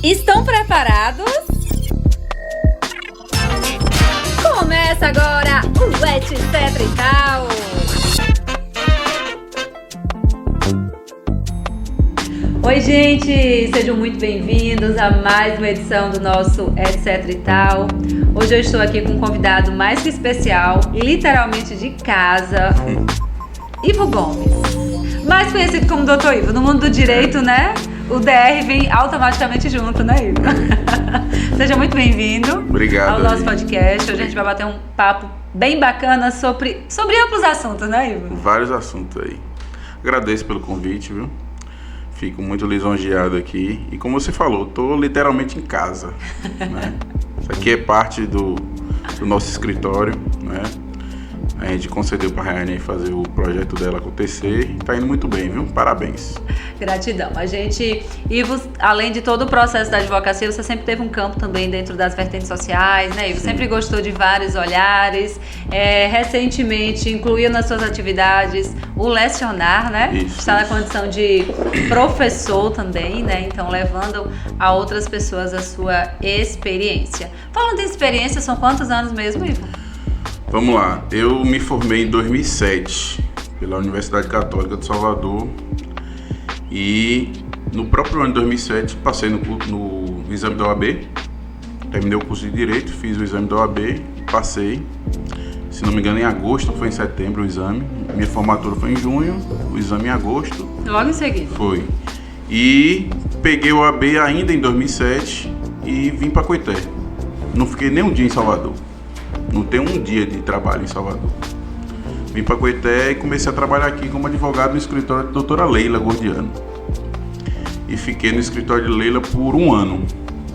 Estão preparados? Começa agora o Etc e Tal! Oi, gente! Sejam muito bem-vindos a mais uma edição do nosso Etc e Tal. Hoje eu estou aqui com um convidado mais que especial, literalmente de casa, Ivo Gomes. Mais conhecido como Dr. Ivo. No mundo do direito, né? O DR vem automaticamente junto, né, Ivo? Seja muito bem-vindo. Obrigado ao nosso podcast. Hoje a gente vai bater um papo bem bacana sobre amplos assuntos, né, Ivo? Vários assuntos aí. Agradeço pelo convite, viu? Fico muito lisonjeado aqui. E como você falou, estou literalmente em casa, né? Isso aqui é parte do nosso escritório, né? A gente concedeu para a Rayane fazer o projeto dela acontecer e tá indo muito bem, viu? Parabéns. Gratidão. A gente, Ivo, além de todo o processo da advocacia, você sempre teve um campo também dentro das vertentes sociais, né, Ivo? Sim. Sempre gostou de vários olhares. Recentemente incluiu nas suas atividades o lecionar, né? Isso, Está na condição de professor também, né? Então, levando a outras pessoas a sua experiência. Falando de experiência, são quantos anos mesmo, Ivo? Vamos lá. Eu me formei em 2007 pela Universidade Católica de Salvador. E no próprio ano de 2007 passei no exame da OAB, terminei o curso de Direito, fiz o exame da OAB, passei, se não me engano em agosto, foi em setembro o exame, minha formatura foi em junho, o exame em agosto. Logo em seguida. Foi. E peguei o OAB ainda em 2007 e vim para Coité. Não fiquei nem um dia em Salvador, não tenho um dia de trabalho em Salvador. Vim para Coité e comecei a trabalhar aqui como advogado no escritório da doutora Leila Gordiano. E fiquei no escritório de Leila por um ano.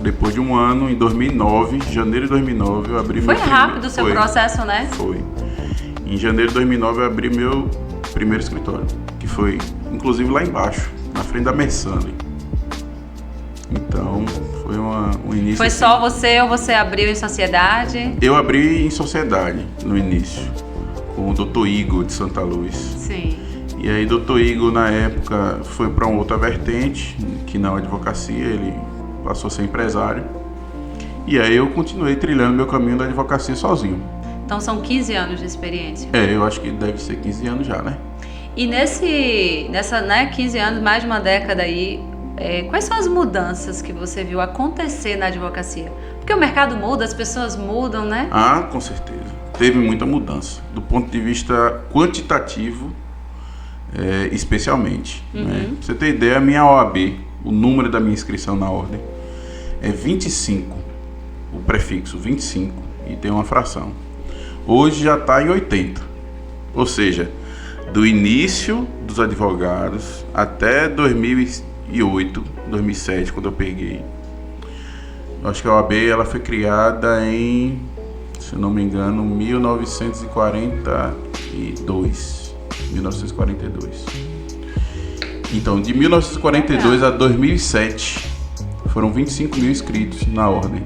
Depois de um ano, em 2009, janeiro de 2009, eu abri Foi rápido o seu processo, né? Foi. Em janeiro de 2009, eu abri meu primeiro escritório, que foi, inclusive, lá embaixo, na frente da Mersanle. Então, foi um início... Foi só você ou você abriu em sociedade? Eu abri em sociedade, no início, com o Dr. Igor de Santa Luz. Sim. E aí Dr. Igor na época foi para uma outra vertente, que não a advocacia, ele passou a ser empresário. E aí eu continuei trilhando meu caminho da advocacia sozinho. Então são 15 anos de experiência. Eu acho que deve ser 15 anos já, né? E nessa, né, 15 anos, mais de uma década aí, quais são as mudanças que você viu acontecer na advocacia? Porque o mercado muda, as pessoas mudam, né? Ah, com certeza. Teve muita mudança. Do ponto de vista quantitativo, especialmente. Né? Pra você ter ideia, a minha OAB, o número da minha inscrição na ordem, é 25. O prefixo 25 e tem uma fração. Hoje já está em 80. Ou seja, do início dos advogados até 2008, 2007, quando eu peguei. Eu acho que a OAB ela foi criada em, se não me engano, 1942. Então, de 1942 a 2007, foram 25 mil inscritos na ordem.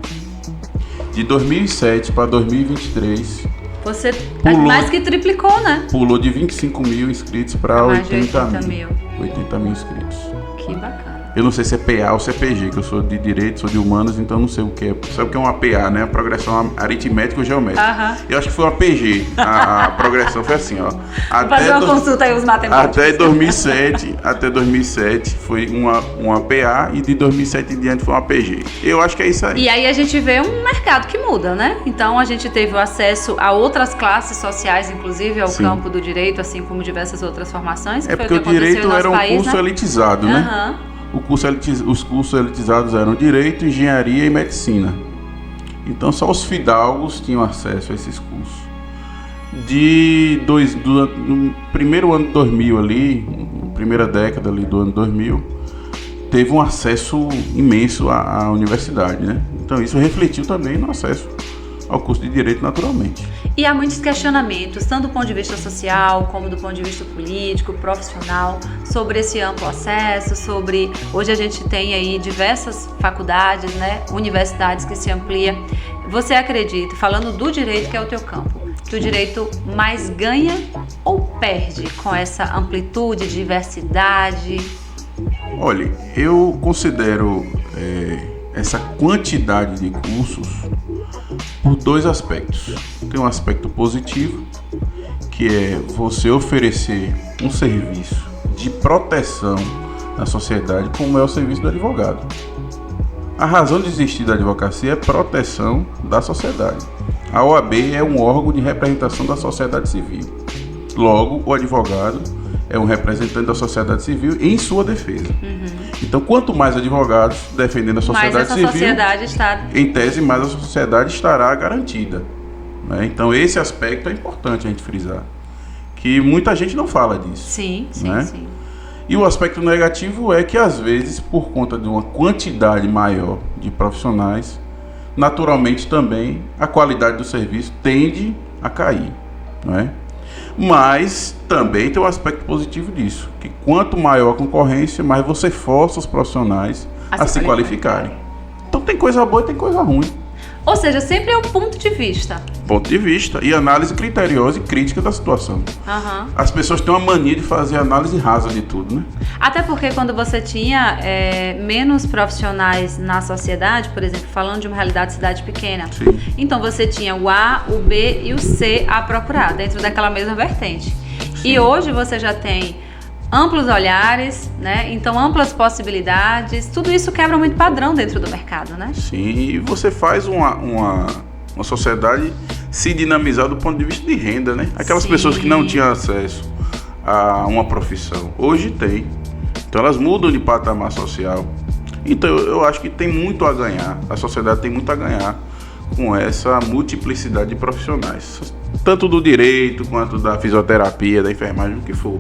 De 2007 para 2023, Você mais que triplicou, né? pulou de 25 mil inscritos para Mais de 80 mil. 80 mil inscritos. Que bacana. Eu não sei se é PA ou se é PG, que eu sou de Direito, sou de Humanas, então não sei o que é. Sabe o que é uma PA, né? Progressão aritmética ou geométrica. Eu acho que foi uma PG. A progressão foi assim, ó. Vou fazer uma consulta aí, os matemáticos. Até 2007 foi uma PA e de 2007 em diante foi uma PG. Eu acho que é isso aí. E aí a gente vê um mercado que muda, né? Então a gente teve o acesso a outras classes sociais, inclusive ao campo do direito, assim como diversas outras formações. Que é foi porque o direito era um curso elitizado, né? Os cursos elitizados eram Direito, Engenharia e Medicina. Então só os fidalgos tinham acesso a esses cursos. No primeiro ano de 2000 ali, primeira década ali do ano 2000, teve um acesso imenso à universidade, né? Então isso refletiu também no acesso ao curso de Direito naturalmente. E há muitos questionamentos, tanto do ponto de vista social, como do ponto de vista político, profissional, sobre esse amplo acesso, sobre... Hoje a gente tem aí diversas faculdades, né, universidades que se ampliam. Você acredita, falando do direito, que é o teu campo, que o direito mais ganha ou perde com essa amplitude, diversidade? Olha, eu considero essa quantidade de cursos por dois aspectos. Tem um aspecto positivo, que é você oferecer um serviço de proteção na sociedade, como é o serviço do advogado. A razão de existir da advocacia é proteção da sociedade. A OAB é um órgão de representação da sociedade civil. Logo, o advogado é um representante da sociedade civil em sua defesa. Então, quanto mais advogados defendendo a sociedade civil, em tese, mais a sociedade estará garantida, né? Então, esse aspecto é importante a gente frisar, que muita gente não fala disso. Sim. E o aspecto negativo é que, às vezes, por conta de uma quantidade maior de profissionais, naturalmente também a qualidade do serviço tende a cair, não é? Mas também tem um aspecto positivo disso, que quanto maior a concorrência, mais você força os profissionais a se qualificarem. Então tem coisa boa e tem coisa ruim. Ou seja, sempre é um ponto de vista. Ponto de vista e análise criteriosa e crítica da situação. As pessoas têm uma mania de fazer análise rasa de tudo, né? Até porque quando você tinha menos profissionais na sociedade, por exemplo, falando de uma realidade de cidade pequena, então você tinha o A, o B e o C a procurar dentro daquela mesma vertente. E hoje você já tem amplos olhares, né? Então amplas possibilidades, tudo isso quebra muito padrão dentro do mercado, né? Sim, e você faz uma sociedade se dinamizar do ponto de vista de renda, né? Aquelas pessoas que não tinham acesso a uma profissão, hoje tem. Então elas mudam de patamar social. Então eu acho que tem muito a ganhar, a sociedade tem muito a ganhar com essa multiplicidade de profissionais, tanto do direito quanto da fisioterapia, da enfermagem, o que for.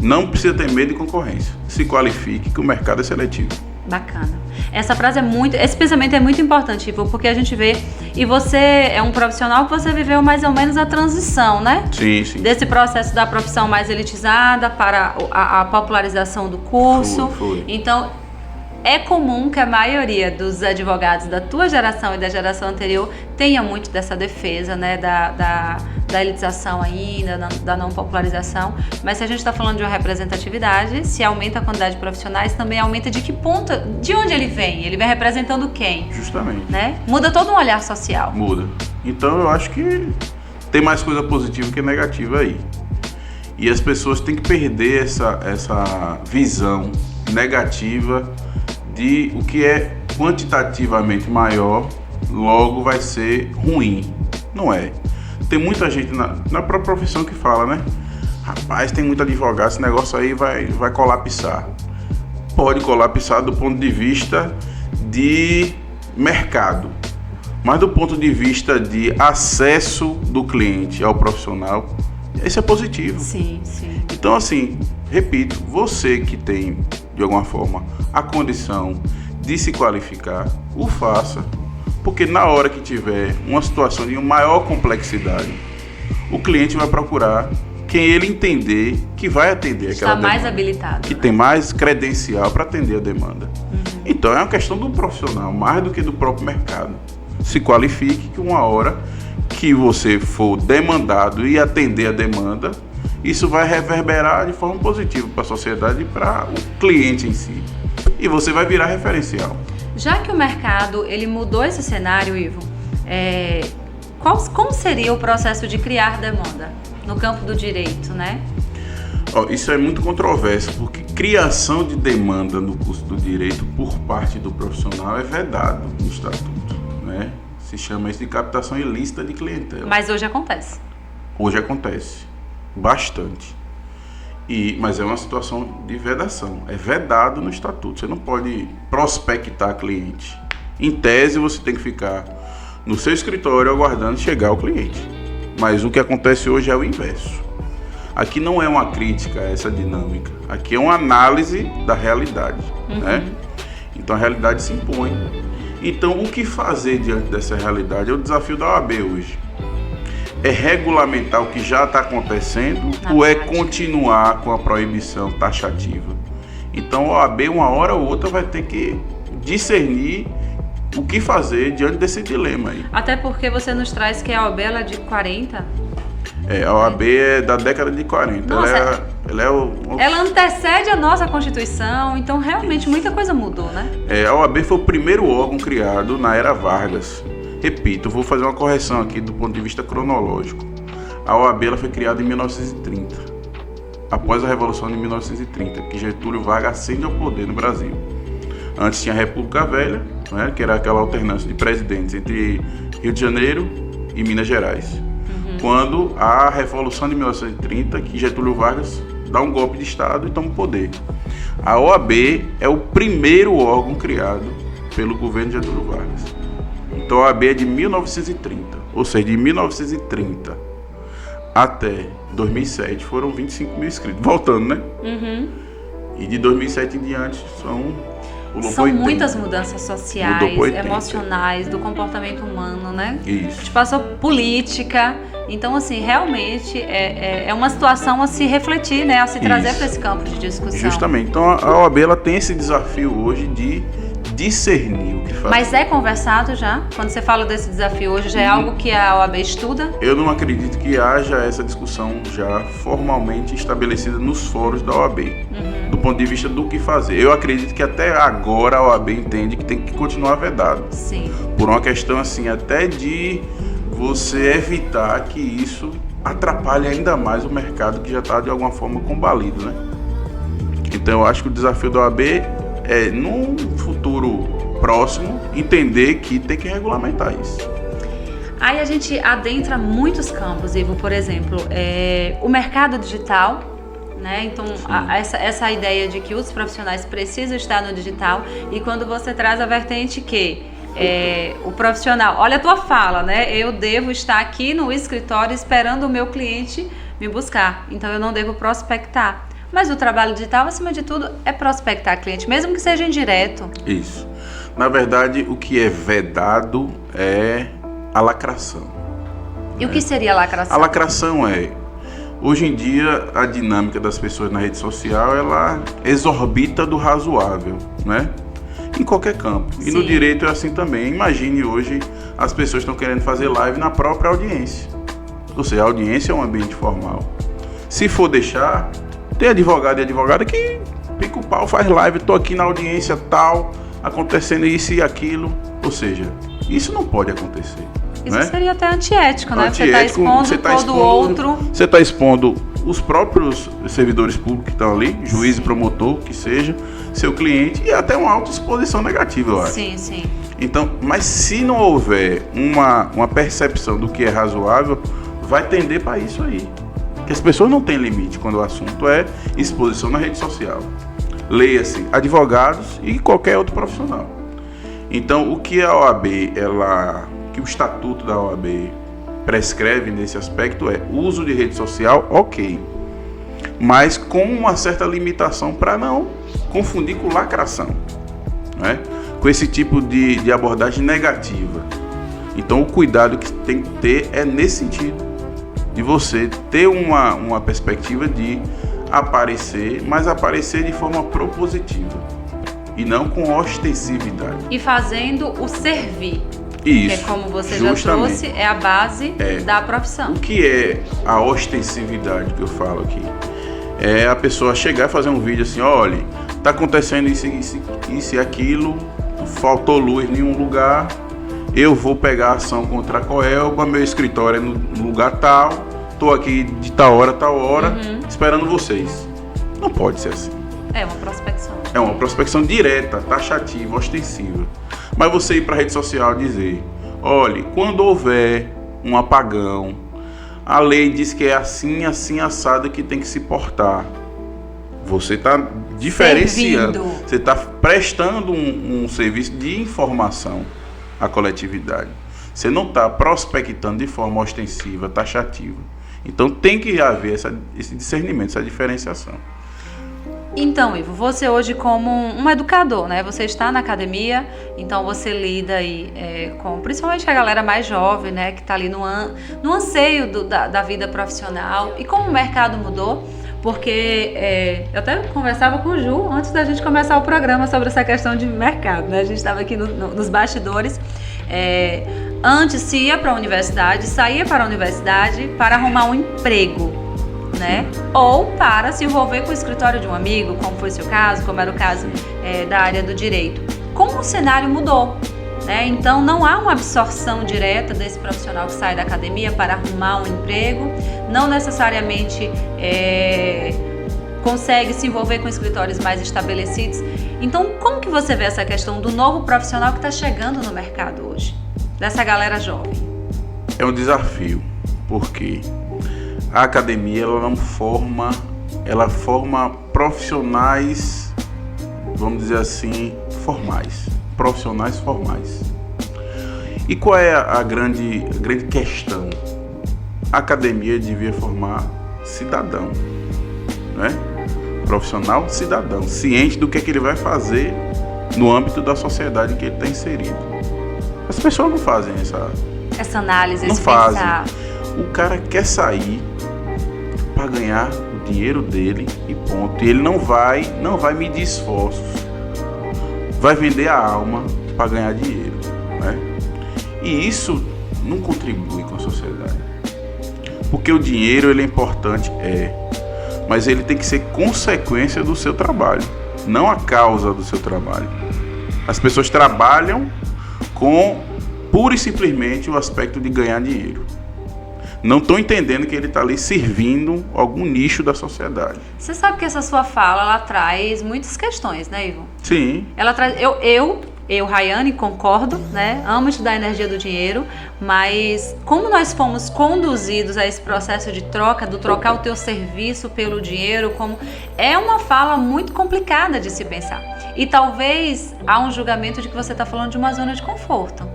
Não precisa ter medo de concorrência. Se qualifique, que o mercado é seletivo. Bacana. Esse pensamento é muito importante, Ivo, porque a gente vê, e você é um profissional que você viveu mais ou menos a transição, né? Sim. Desse processo da profissão mais elitizada para a popularização do curso. Foi. Então, é comum que a maioria dos advogados da tua geração e da geração anterior tenha muito dessa defesa, né, da elitização ainda, da não popularização. Mas se a gente está falando de uma representatividade, se aumenta a quantidade de profissionais, também aumenta de que ponto, de onde ele vem? Ele vem representando quem? Justamente. Né? Muda todo um olhar social. Muda. Então eu acho que tem mais coisa positiva que negativa aí. E as pessoas têm que perder essa visão negativa de o que é quantitativamente maior, logo vai ser ruim. Não é. Tem muita gente na própria profissão que fala, né? Rapaz, tem muito advogado, esse negócio aí vai colapsar. Pode colapsar do ponto de vista de mercado, mas do ponto de vista de acesso do cliente ao profissional, isso é positivo. Sim. Então, assim, repito, você que tem, de alguma forma, a condição de se qualificar, o faça. Porque na hora que tiver uma situação de maior complexidade, o cliente vai procurar quem ele entender que vai atender aquela demanda. Está mais habilitado. Que tem mais credencial para atender a demanda. Então é uma questão do profissional, mais do que do próprio mercado. se qualifique, que uma hora que você for demandado e atender a demanda, isso vai reverberar de forma positiva para a sociedade e para o cliente em si. E você vai virar referencial. Já que o mercado ele mudou esse cenário, Ivo, como seria o processo de criar demanda no campo do direito, né? Isso é muito controverso, porque criação de demanda no curso do direito por parte do profissional é vedado no estatuto, né? Se chama isso de captação ilícita de clientela. Mas hoje acontece. Hoje acontece bastante. Mas é uma situação de vedação. É vedado no estatuto. Você não pode prospectar cliente. Em tese, você tem que ficar no seu escritório aguardando chegar o cliente. Mas o que acontece hoje é o inverso. Aqui não é uma crítica a essa dinâmica. Aqui é uma análise da realidade. Né? Então a realidade se impõe. Então o que fazer diante dessa realidade é o desafio da OAB hoje. É regulamentar o que já está acontecendo ou é continuar com a proibição taxativa? Então a OAB, uma hora ou outra, vai ter que discernir o que fazer diante desse dilema aí. Até porque você nos traz que a OAB ela é de 40? A OAB é da década de 40. Nossa, ela antecede a nossa Constituição, então realmente muita coisa mudou, né? A OAB foi o primeiro órgão criado na era Vargas. Repito, vou fazer uma correção aqui do ponto de vista cronológico. A OAB ela foi criada em 1930, após a Revolução de 1930, que Getúlio Vargas ascende ao poder no Brasil. Antes tinha a República Velha, né, que era aquela alternância de presidentes entre Rio de Janeiro e Minas Gerais. Quando a Revolução de 1930, que Getúlio Vargas dá um golpe de Estado e toma o poder. A OAB é o primeiro órgão criado pelo governo de Getúlio Vargas. Então a OAB é de 1930, ou seja, de 1930 até 2007 foram 25 mil inscritos, voltando, né? E de 2007 em diante são muitas mudanças sociais, emocionais, do comportamento humano, né? Isso. A gente passou política, então assim, realmente é uma situação a se refletir, né? A se trazer para esse campo de discussão. Justamente, então a OAB ela tem esse desafio hoje de discernir o que fazer. Mas é conversado já? Quando você fala desse desafio hoje, já é algo que a OAB estuda? Eu não acredito que haja essa discussão já formalmente estabelecida nos fóruns da OAB, do ponto de vista do que fazer. Eu acredito que até agora a OAB entende que tem que continuar vedado. Sim. Por uma questão assim, até de você evitar que isso atrapalhe ainda mais o mercado que já está de alguma forma combalido, né? Então eu acho que o desafio da OAB é, num futuro próximo, entender que tem que regulamentar isso. Aí a gente adentra muitos campos, Ivo, por exemplo, o mercado digital, né? Então, essa ideia de que os profissionais precisam estar no digital, e quando você traz a vertente que o profissional, olha a tua fala, né? Eu devo estar aqui no escritório esperando o meu cliente me buscar, então eu não devo prospectar. Mas o trabalho digital, acima de tudo, é prospectar cliente, mesmo que seja indireto. Isso. Na verdade, o que é vedado é a lacração. E o que seria a lacração? A lacração hoje em dia, a dinâmica das pessoas na rede social, ela exorbita do razoável, né? Em qualquer campo. E no direito é assim também. Imagine hoje, as pessoas estão querendo fazer live na própria audiência. Ou seja, a audiência é um ambiente formal. Se for deixar, tem advogado e advogada que pica o pau, faz live, tô aqui na audiência tal, acontecendo isso e aquilo. Ou seja, isso não pode acontecer. Isso, né? Seria até antiético, né? Antiético, você está expondo todo outro. Você está expondo os próprios servidores públicos que estão ali, juiz e promotor, que seja, seu cliente, e até uma autoexposição negativa, eu acho. Sim, sim. Então, mas se não houver uma percepção do que é razoável, vai tender para isso aí. Porque as pessoas não têm limite quando o assunto é exposição na rede social. Leia-se advogados e qualquer outro profissional. Então, o que a OAB, que o estatuto da OAB prescreve nesse aspecto é uso de rede social, ok, mas com uma certa limitação para não confundir com lacração, né? Com esse tipo de abordagem negativa. Então, o cuidado que tem que ter é nesse sentido, de você ter uma perspectiva de aparecer, mas aparecer de forma propositiva e não com ostensividade. E fazendo o servir. Porque como você já trouxe, é a base da profissão. O que é a ostensividade que eu falo aqui? É a pessoa chegar e fazer um vídeo assim, olha, tá acontecendo isso e aquilo, faltou luz em um lugar, eu vou pegar a ação contra a Coelba, meu escritório é no lugar tal, tô aqui de tal hora, esperando vocês. Não pode ser assim. É uma prospecção. É uma prospecção direta, taxativa, ostensiva. Mas você ir para a rede social dizer, olha, quando houver um apagão, a lei diz que é assim, assim, assado que tem que se portar. Você está diferenciando, você está prestando um serviço de informação à coletividade. Você não está prospectando de forma ostensiva, taxativa. Então tem que haver esse discernimento, essa diferenciação. Então, Ivo, você hoje como um educador, né? Você está na academia, então você lida aí com principalmente a galera mais jovem, né? Que está ali no anseio da vida profissional. E como o mercado mudou, porque eu até conversava com o Ju antes da gente começar o programa sobre essa questão de mercado, né? A gente estava aqui nos bastidores. Antes se ia para a universidade, saía para a universidade para arrumar um emprego, né? Ou para se envolver com o escritório de um amigo, como foi seu caso, como era o caso da área do direito. Como o cenário mudou, né? Então não há uma absorção direta desse profissional que sai da academia para arrumar um emprego, não necessariamente consegue se envolver com escritórios mais estabelecidos. Então como que você vê essa questão do novo profissional que está chegando no mercado hoje, dessa galera jovem? É um desafio, porque a academia ela forma profissionais, vamos dizer assim, profissionais formais. E qual é a grande questão? A academia devia formar cidadão, né? Profissional cidadão, ciente do que ele vai fazer no âmbito da sociedade em que ele está inserido. As pessoas não fazem essa análise, não fazem. O cara quer sair para ganhar o dinheiro dele e ponto. E ele não vai medir esforços. Vai vender a alma para ganhar dinheiro, né? E isso não contribui com a sociedade. Porque o dinheiro ele é importante, mas ele tem que ser consequência do seu trabalho, não a causa do seu trabalho. As pessoas trabalham com pura e simplesmente o aspecto de ganhar dinheiro. Não estou entendendo que ele está ali servindo algum nicho da sociedade. Você sabe que essa sua fala, ela traz muitas questões, né, Ivo? Sim. Ela traz... Eu, Rayane, concordo, né? Amo estudar a energia do dinheiro, mas como nós fomos conduzidos a esse processo de trocar o teu serviço pelo dinheiro, como é uma fala muito complicada de se pensar. E talvez há um julgamento de que você está falando de uma zona de conforto.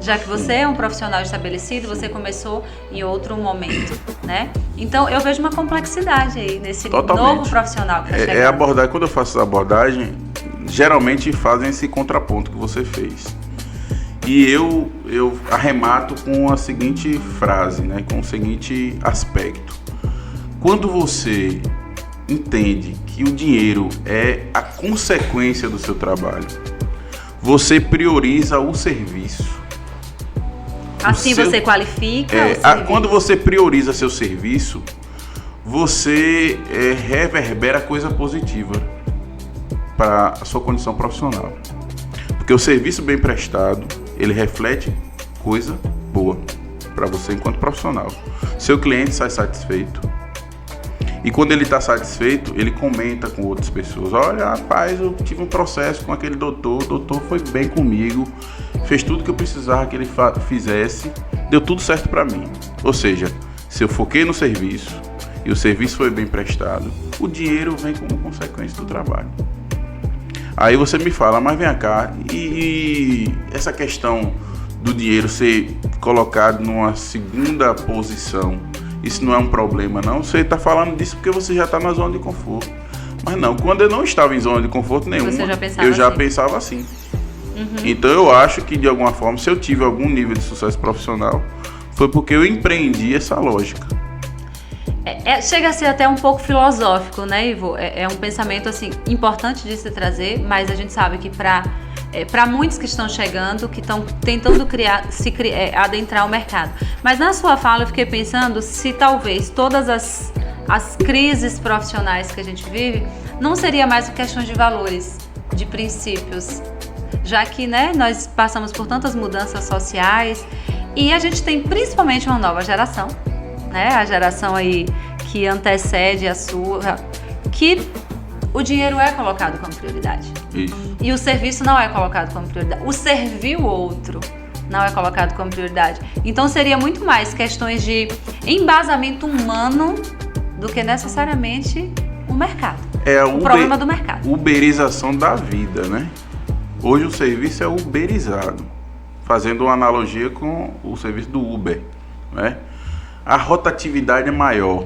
Já que você é um profissional estabelecido, você começou em outro momento, né? Então, eu vejo uma complexidade aí nesse novo profissional que está chegando. Quando eu faço essa abordagem, geralmente fazem esse contraponto que você fez. E eu arremato com a seguinte frase, né? Com o seguinte aspecto. Quando você entende que o dinheiro é a consequência do seu trabalho, você prioriza o serviço. Assim você qualifica quando você prioriza seu serviço, você reverbera coisa positiva para a sua condição profissional. Porque o serviço bem prestado, ele reflete coisa boa para você enquanto profissional. Seu cliente sai satisfeito. E quando ele está satisfeito, ele comenta com outras pessoas. Olha, rapaz, eu tive um processo com aquele doutor, o doutor foi bem comigo, fez tudo que eu precisava que ele fizesse, deu tudo certo para mim. Ou seja, se eu foquei no serviço e o serviço foi bem prestado, o dinheiro vem como consequência do trabalho. Aí você me fala, mas vem cá, e essa questão do dinheiro ser colocado numa segunda posição, isso não é um problema não? Você está falando disso porque você já está na zona de conforto. Mas não, quando eu não estava em zona de conforto nenhuma, eu já pensava assim. Uhum. Então eu acho que de alguma forma, se eu tive algum nível de sucesso profissional, foi porque eu empreendi essa lógica. Chega a ser até um pouco filosófico, né, Ivo? É um pensamento assim, importante de se trazer, mas a gente sabe que para para muitos que estão chegando, que estão tentando adentrar o mercado. Mas na sua fala eu fiquei pensando se talvez todas as crises profissionais que a gente vive não seria mais questões de valores, de princípios, já que, né, nós passamos por tantas mudanças sociais e a gente tem principalmente uma nova geração, né, a geração aí que antecede a sua, que o dinheiro é colocado como prioridade. Isso. E o serviço não é colocado como prioridade. O servir o outro não é colocado como prioridade. Então seria muito mais questões de embasamento humano do que necessariamente o mercado. O problema do mercado. Uberização da vida, né? Hoje o serviço é uberizado, fazendo uma analogia com o serviço do Uber, né? A rotatividade é maior,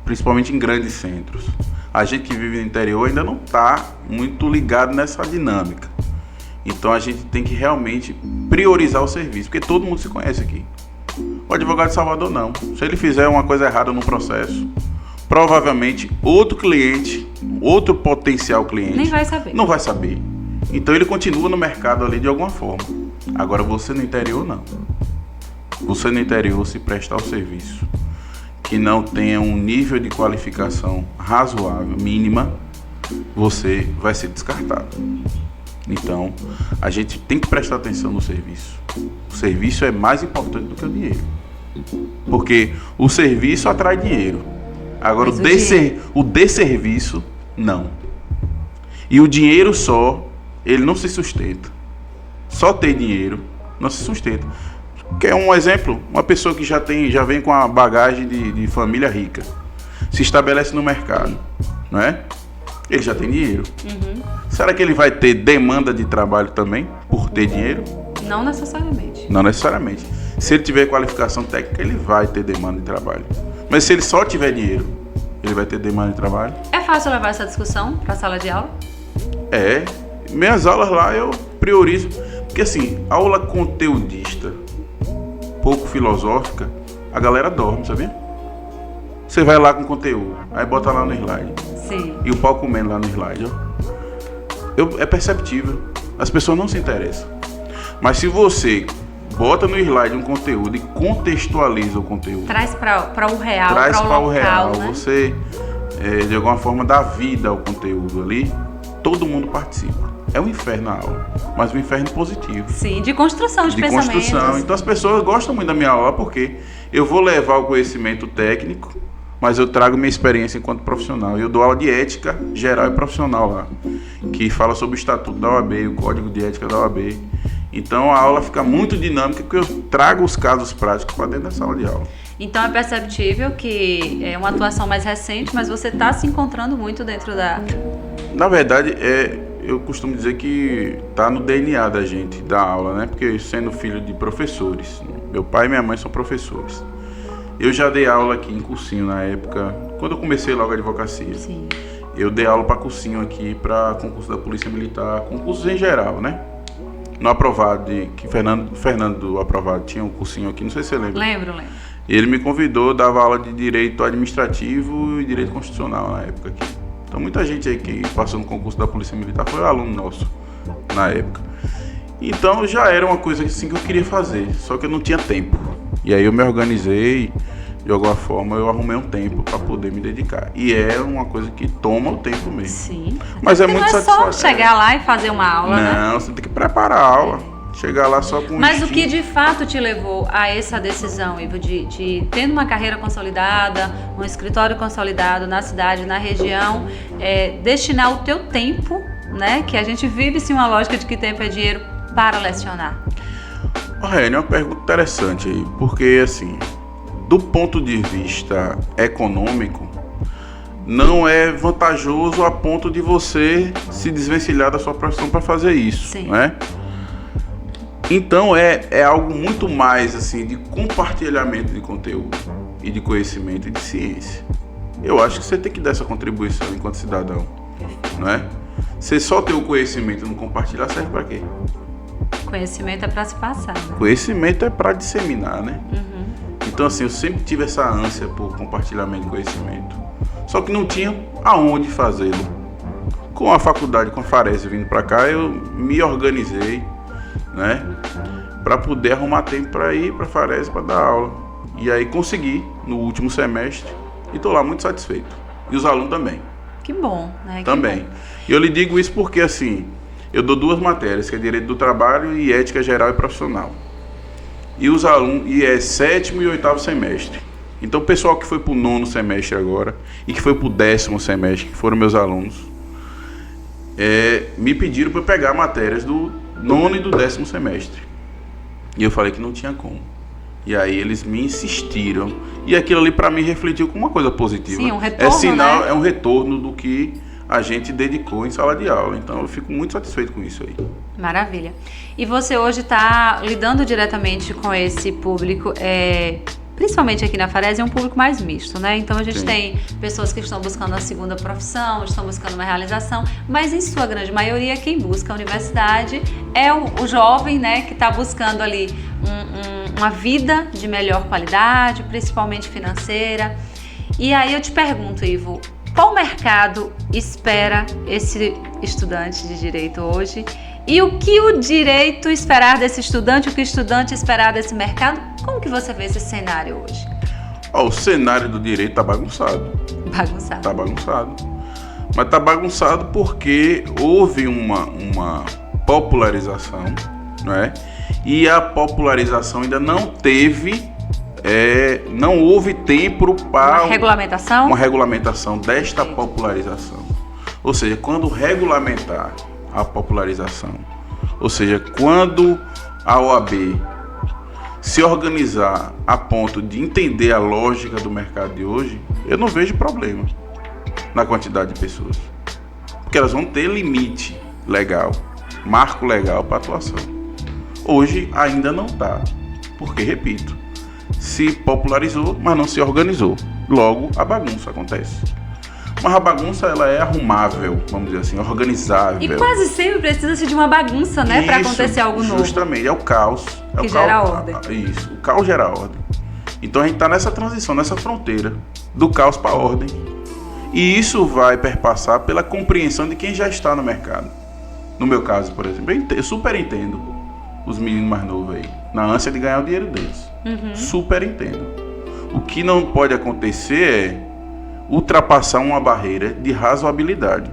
principalmente em grandes centros. A gente que vive no interior ainda não está muito ligado nessa dinâmica. Então a gente tem que realmente priorizar o serviço, porque todo mundo se conhece aqui. O advogado de Salvador não. Se ele fizer uma coisa errada no processo, provavelmente outro cliente, outro potencial cliente, nem vai saber. Não vai saber. Então ele continua no mercado ali de alguma forma. Agora você no interior não. Você no interior, se prestar o serviço que não tenha um nível de qualificação razoável, mínima, você vai ser descartado. Então, a gente tem que prestar atenção no serviço. O serviço é mais importante do que o dinheiro. Porque o serviço atrai dinheiro. Agora, o desserviço, não. E o dinheiro só, ele não se sustenta. Só ter dinheiro não se sustenta. Quer um exemplo? Uma pessoa que já vem com a bagagem de família rica, se estabelece no mercado, não é? Ele já tem dinheiro. Uhum. Será que ele vai ter demanda de trabalho também por ter dinheiro? Não necessariamente. Não necessariamente. Se ele tiver qualificação técnica, ele vai ter demanda de trabalho. Mas se ele só tiver dinheiro, ele vai ter demanda de trabalho? É fácil levar essa discussão para a sala de aula? É. Minhas aulas lá eu priorizo. Porque assim, aula conteudista, pouco filosófica, a galera dorme, sabia? Você vai lá com conteúdo, aí bota lá no slide. Sim. E o pau comendo lá no slide, ó. É perceptível. As pessoas não se interessam. Mas se você bota no slide um conteúdo e contextualiza o conteúdo, traz para o real, traz para o real, né? Você de alguma forma dá vida ao conteúdo ali, todo mundo participa. É um inferno a aula, mas um inferno positivo. Sim, de construção de pensamentos. Construção. Então as pessoas gostam muito da minha aula porque eu vou levar o conhecimento técnico, mas eu trago minha experiência enquanto profissional. Eu dou aula de ética geral e profissional lá, que fala sobre o estatuto da OAB, o código de ética da OAB. Então a aula fica muito dinâmica porque eu trago os casos práticos para dentro da sala de aula. Então é perceptível que é uma atuação mais recente, mas você está se encontrando muito dentro da... Na verdade, eu costumo dizer que está no DNA da gente, da aula, né? Porque sendo filho de professores, meu pai e minha mãe são professores. Eu já dei aula aqui em cursinho na época, quando eu comecei logo a advocacia. Sim. Eu dei aula para cursinho aqui, para concurso da Polícia Militar, concursos em geral, né? No aprovado, que Fernando do aprovado tinha um cursinho aqui, não sei se você lembra. Lembro. Ele me convidou, dava aula de direito administrativo e direito constitucional na época aqui. Então muita gente aí que passou no concurso da Polícia Militar foi aluno nosso na época. Então já era uma coisa assim que eu queria fazer, só que eu não tinha tempo. E aí eu me organizei, de alguma forma eu arrumei um tempo para poder me dedicar. E é uma coisa que toma o tempo mesmo. Sim. Mas é muito satisfatório. Não é só chegar lá e fazer uma aula, né? Não, você tem que preparar a aula. Chegar lá só com Mas o que de fato te levou a essa decisão, Ivo, de tendo uma carreira consolidada, um escritório consolidado na cidade, na região, destinar o teu tempo, né? Que a gente vive sim uma lógica de que tempo é dinheiro para lecionar. Reni, é uma pergunta interessante aí, porque assim, do ponto de vista econômico, não é vantajoso a ponto de você se desvencilhar da sua profissão para fazer isso, sim, né? Então é algo muito mais assim de compartilhamento de conteúdo e de conhecimento e de ciência. Eu acho que você tem que dar essa contribuição enquanto cidadão, não é? Você só ter o conhecimento e não compartilhar serve para quê? Conhecimento é para se passar, né? Conhecimento é para disseminar, né? Uhum. Então assim, eu sempre tive essa ânsia por compartilhamento de conhecimento, só que não tinha aonde fazê-lo. Com a faculdade, com a Farese vindo para cá, eu me organizei, né, para poder arrumar tempo para ir para a Farese para dar aula. E aí consegui no último semestre e estou lá muito satisfeito. E os alunos também. Que bom, né? Também. Bom. E eu lhe digo isso porque, assim, eu dou 2 matérias, que é Direito do Trabalho e Ética Geral e Profissional. E os alunos, e é 7º e 8º semestre. Então o pessoal que foi para o 9º semestre agora e que foi para o 10º semestre, que foram meus alunos, me pediram para pegar matérias do 9º e do 10º semestre. E eu falei que não tinha como. E aí eles me insistiram. E aquilo ali para mim refletiu com uma coisa positiva. Sim, um retorno, sinal, né? É um retorno do que a gente dedicou em sala de aula. Então eu fico muito satisfeito com isso aí. Maravilha. E você hoje está lidando diretamente com esse público, principalmente aqui na Farese, é um público mais misto, né? Então a gente Sim. tem pessoas que estão buscando a segunda profissão, estão buscando uma realização, mas em sua grande maioria quem busca a universidade é o jovem, né, que está buscando ali uma vida de melhor qualidade, principalmente financeira. E aí eu te pergunto, Ivo, qual mercado espera esse estudante de direito hoje? E o que o direito esperar desse estudante, o que o estudante esperar desse mercado? Como que você vê esse cenário hoje? O cenário do direito está bagunçado. Bagunçado. Está bagunçado. Mas está bagunçado porque houve uma popularização, não é? E a popularização ainda não teve, não houve tempo para Uma regulamentação desta popularização. Ou seja, quando regulamentar a popularização, ou seja, quando a OAB se organizar a ponto de entender a lógica do mercado de hoje, eu não vejo problema na quantidade de pessoas, porque elas vão ter limite legal, marco legal para atuação. Hoje ainda não está, porque, repito, se popularizou, mas não se organizou. Logo, a bagunça acontece. Mas a bagunça, ela é arrumável, vamos dizer assim, organizável. E quase sempre precisa-se de uma bagunça, né, para acontecer algo novo. Justamente, é o caos. Que gera ordem. Isso, o caos gera ordem. Então a gente está nessa transição, nessa fronteira do caos para a ordem. E isso vai perpassar pela compreensão de quem já está no mercado. No meu caso, por exemplo, eu super entendo os meninos mais novos aí, na ânsia de ganhar o dinheiro deles. Super entendo. O que não pode acontecer é ultrapassar uma barreira de razoabilidade.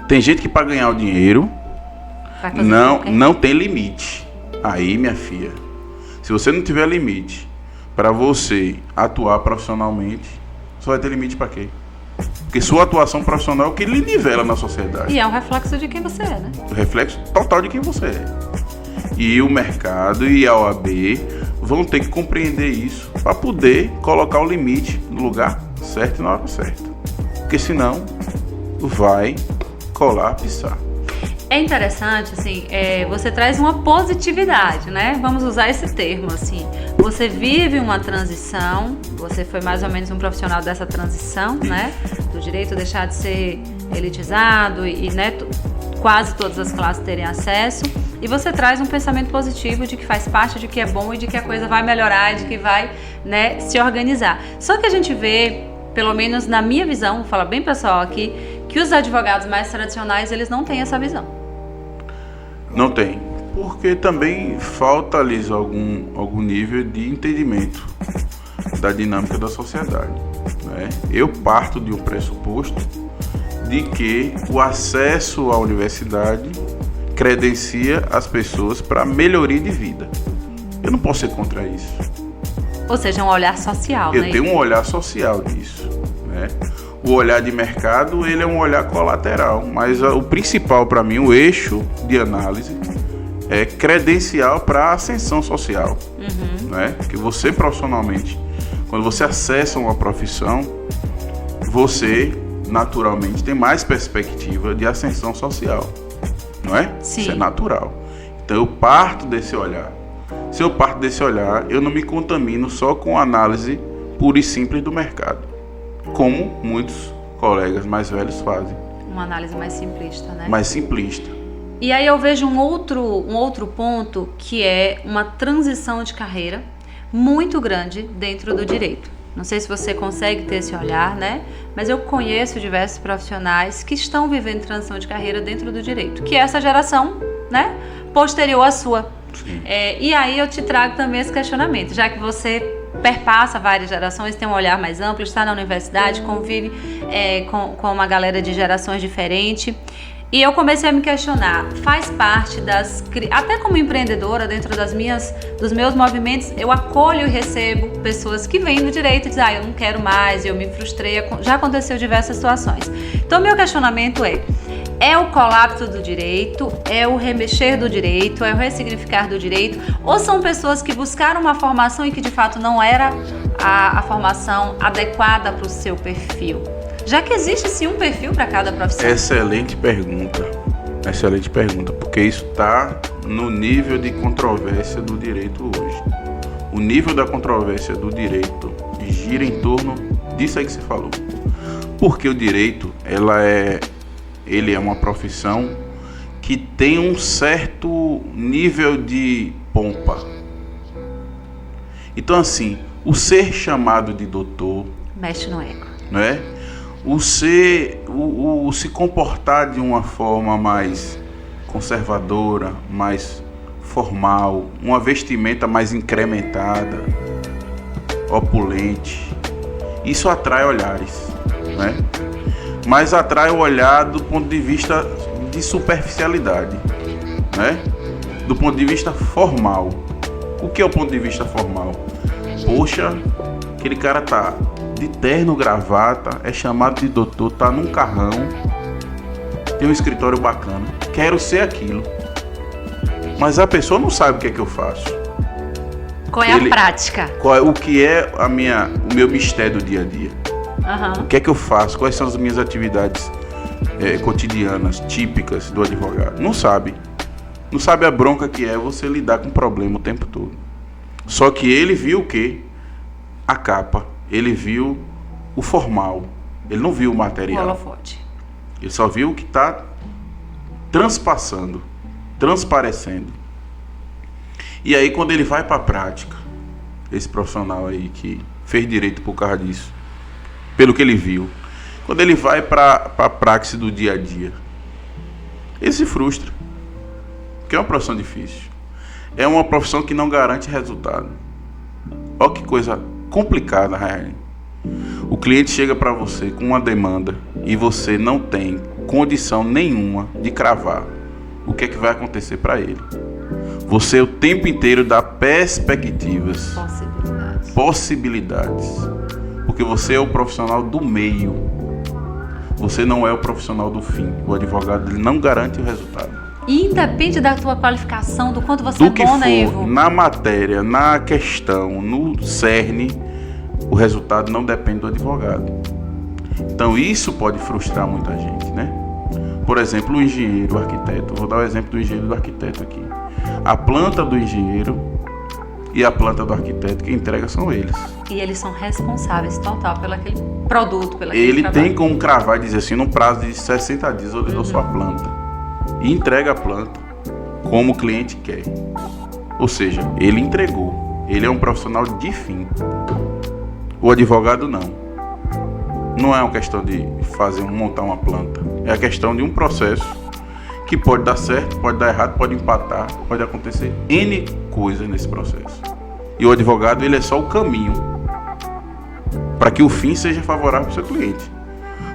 Tem gente que para ganhar o dinheiro não tem limite. Aí, minha filha, se você não tiver limite para você atuar profissionalmente, só vai ter limite para quê? Porque sua atuação profissional é o que lhe nivela na sociedade. E é um reflexo de quem você é, né? O reflexo total de quem você é. E o mercado e a OAB vão ter que compreender isso para poder colocar o limite no lugar certo e na hora certa. Porque senão vai colapsar. É interessante, assim, você traz uma positividade, né? Vamos usar esse termo, assim. Você vive uma transição, você foi mais ou menos um profissional dessa transição, né? Do direito deixar de ser elitizado e né, quase todas as classes terem acesso. E você traz um pensamento positivo de que faz parte, de que é bom e de que a coisa vai melhorar, de que vai, né, se organizar. Só que a gente vê, pelo menos na minha visão, vou falar bem pessoal aqui, que os advogados mais tradicionais, eles não têm essa visão. Não tem, porque também falta-lhes algum nível de entendimento da dinâmica da sociedade, né? Eu parto de um pressuposto de que o acesso à universidade credencia as pessoas para melhoria de vida. Eu não posso ser contra isso. Ou seja, um olhar social, né? Eu tenho um olhar social disso, né? O olhar de mercado, ele é um olhar colateral, mas o principal para mim, o eixo de análise, é credencial para a ascensão social, né? Que você profissionalmente, quando você acessa uma profissão, você naturalmente tem mais perspectiva de ascensão social, não é? Sim. Isso é natural. Então eu parto desse olhar. Se eu parto desse olhar, eu não me contamino só com a análise pura e simples do mercado, como muitos colegas mais velhos fazem. Uma análise mais simplista, né? Mais simplista. E aí eu vejo um outro ponto, que é uma transição de carreira muito grande dentro do direito. Não sei se você consegue ter esse olhar, né? Mas eu conheço diversos profissionais que estão vivendo transição de carreira dentro do direito, que é essa geração, né, posterior à sua. E aí eu te trago também esse questionamento, já que você perpassa várias gerações, tem um olhar mais amplo, está na universidade, convive com uma galera de gerações diferentes. E eu comecei a me questionar, faz parte até como empreendedora, dentro dos meus movimentos, eu acolho e recebo pessoas que vêm do direito e dizem, eu não quero mais, eu me frustrei, já aconteceu diversas situações. Então, meu questionamento é o colapso do direito, é o remexer do direito, é o ressignificar do direito, ou são pessoas que buscaram uma formação e que de fato não era a formação adequada para o seu perfil? Já que existe sim um perfil para cada profissão. Excelente pergunta, porque isso está no nível de controvérsia do direito hoje. O nível da controvérsia do direito gira em torno disso aí que você falou. Porque o direito, ele é uma profissão que tem um certo nível de pompa. Então assim, o ser chamado de doutor mexe no ego, não é? O se comportar de uma forma mais conservadora, mais formal, uma vestimenta mais incrementada, opulente, isso atrai olhares, né? Mas atrai o olhar do ponto de vista de superficialidade, né? Do ponto de vista formal. O que é o ponto de vista formal? Poxa, aquele cara tá de terno, gravata, é chamado de doutor, tá num carrão, tem um escritório bacana, quero ser aquilo. Mas a pessoa não sabe o que é que eu faço. Qual é a prática? O que é o meu mistério do dia a dia. O que é que eu faço? Quais são as minhas atividades cotidianas, típicas do advogado? Não sabe. Não sabe a bronca que é você lidar com o problema o tempo todo. Só que ele viu o quê? A capa. Ele viu o formal, ele não viu o material. O holofote. Ele só viu o que está transparecendo. E aí quando ele vai para a prática, esse profissional aí que fez direito por causa disso, pelo que ele viu, quando ele vai para a praxis do dia a dia, ele se frustra, porque é uma profissão difícil, é uma profissão que não garante resultado. Olha que coisa complicada, Raine. O cliente chega para você com uma demanda e você não tem condição nenhuma de cravar o que é que vai acontecer para ele. Você o tempo inteiro dá perspectivas, possibilidades, porque você é o profissional do meio, você não é o profissional do fim. O advogado ele não garante o resultado. E independe da tua qualificação, do quanto você é bom, né, Ivo? Na matéria, na questão, no cerne, o resultado não depende do advogado. Então isso pode frustrar muita gente, né? Por exemplo, o engenheiro, o arquiteto. Vou dar o exemplo do engenheiro e do arquiteto aqui. A planta do engenheiro e a planta do arquiteto que entrega são eles. E eles são responsáveis total pelo aquele produto, pelo aquele Ele trabalho. tem como cravar e dizer assim, no prazo de 60 dias eu lhe dou sua planta. E entrega a planta como o cliente quer. Ou seja, ele entregou. Ele é um profissional de fim. O advogado não. Não é uma questão de montar uma planta. É a questão de um processo que pode dar certo, pode dar errado, pode empatar, pode acontecer N coisas nesse processo. E o advogado ele é só o caminho para que o fim seja favorável para o seu cliente.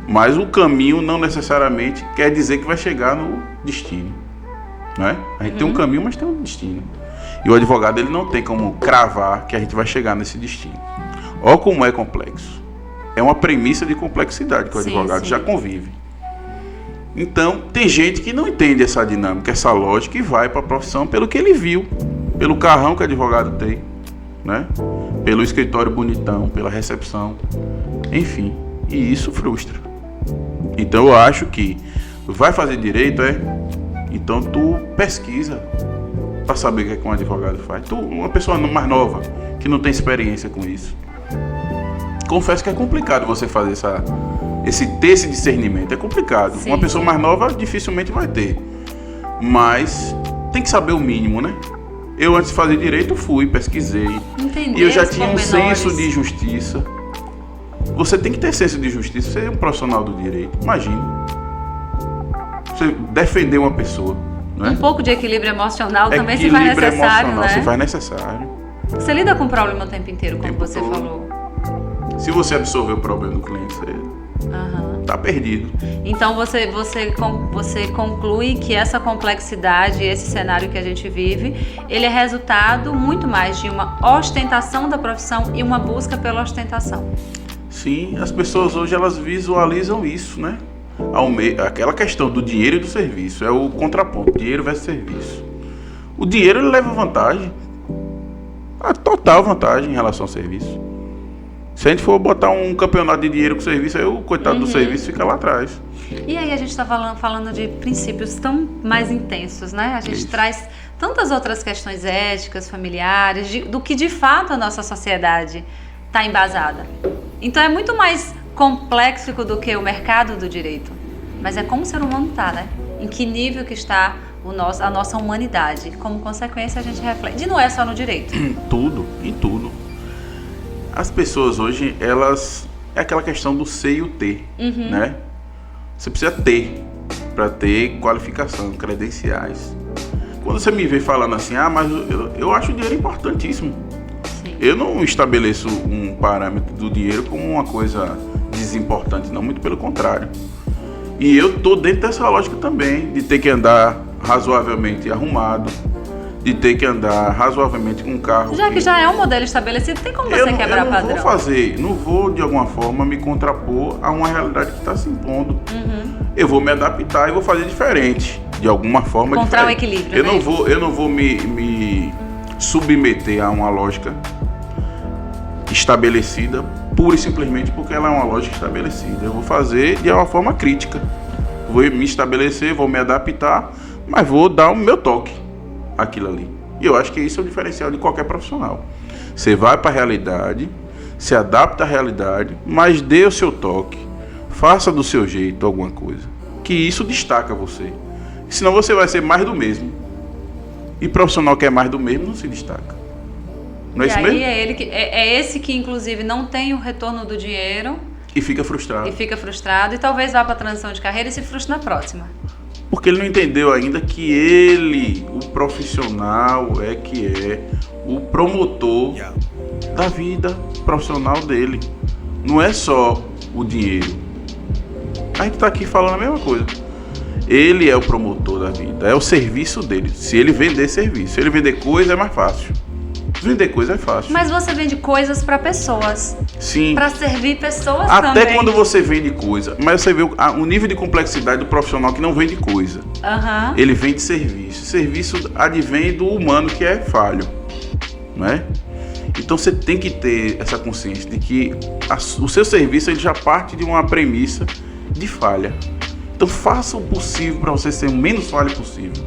Mas o caminho não necessariamente quer dizer que vai chegar no destino, não é? A gente tem um caminho, mas tem um destino. E o advogado ele não tem como cravar que a gente vai chegar nesse destino. Olha como é complexo. É uma premissa de complexidade que o advogado já convive. Então, tem gente que não entende essa dinâmica, essa lógica e vai para a profissão pelo que ele viu, pelo carrão que o advogado tem, né? Pelo escritório bonitão, pela recepção, enfim. E isso frustra. Então eu acho que vai fazer direito, então tu pesquisa para saber o que é que um advogado faz. Tu, uma pessoa mais nova, que não tem experiência com isso. Confesso que é complicado você fazer ter esse discernimento. É complicado. Sim. Uma pessoa mais nova dificilmente vai ter. Mas tem que saber o mínimo, né? Eu antes de fazer direito pesquisei. Entender, e eu já tinha um senso de justiça. Você tem que ter senso de justiça. Você é um profissional do direito. Imagine. Você defender uma pessoa. Não é? Um pouco de equilíbrio emocional também se faz necessário, né? Se faz necessário. Você lida com o problema o tempo inteiro, como você falou. Se você absorver o problema do cliente, você tá perdido. Então você conclui que essa complexidade, esse cenário que a gente vive, ele é resultado muito mais de uma ostentação da profissão e uma busca pela ostentação. Sim, as pessoas hoje elas visualizam isso, né? Aquela questão do dinheiro e do serviço, é o contraponto, dinheiro versus serviço. O dinheiro ele leva vantagem, a total vantagem em relação ao serviço. Se a gente for botar um campeonato de dinheiro com serviço, aí o coitado do serviço fica lá atrás. E aí a gente está falando de princípios tão mais intensos, né? A gente traz tantas outras questões éticas, familiares, do que de fato a nossa sociedade está embasada. Então é muito mais complexo do que o mercado do direito. Mas é como o ser humano está, né? Em que nível que está a nossa humanidade. Como consequência a gente reflete. E não é só no direito. Em tudo. As pessoas hoje, elas... É aquela questão do ser e o ter, né? Você precisa ter, para ter qualificação, credenciais. Quando você me vê falando assim, mas eu acho o dinheiro importantíssimo. Sim. Eu não estabeleço um parâmetro do dinheiro como uma coisa desimportante, não, muito pelo contrário. E eu tô dentro dessa lógica também, de ter que andar razoavelmente arrumado, de ter que andar razoavelmente com um carro. Já que já é um modelo estabelecido, tem como você quebrar padrão? Não vou de alguma forma me contrapor a uma realidade que está se impondo. Eu vou me adaptar e vou fazer diferente, de alguma forma. Encontrar o equilíbrio. Eu não vou me submeter a uma lógica estabelecida pura e simplesmente porque ela é uma lógica estabelecida. Eu vou fazer de uma forma crítica. Vou me estabelecer, vou me adaptar, mas vou dar o meu toque aquilo ali. E eu acho que isso é o diferencial de qualquer profissional. Você vai para a realidade, se adapta à realidade, mas dê o seu toque, faça do seu jeito alguma coisa, que isso destaca você. Senão você vai ser mais do mesmo. E profissional que é mais do mesmo não se destaca. Não é isso mesmo? É esse que inclusive não tem o retorno do dinheiro e fica frustrado. E talvez vá para a transição de carreira e se frustre na próxima. Porque ele não entendeu ainda que ele, o profissional, que é o promotor da vida profissional dele. Não é só o dinheiro. A gente está aqui falando a mesma coisa. Ele é o promotor da vida, é o serviço dele. Se ele vender serviço, se ele vender coisa é mais fácil. Vender coisa é fácil. Mas você vende coisas para pessoas. Sim. Para servir pessoas também. Até quando você vende coisa. Mas você vê o nível de complexidade do profissional que não vende coisa. Ele vende serviço. Serviço advém do humano que é falho. Não é? Então você tem que ter essa consciência de que o seu serviço ele já parte de uma premissa de falha. Então faça o possível para você ser o menos falho possível.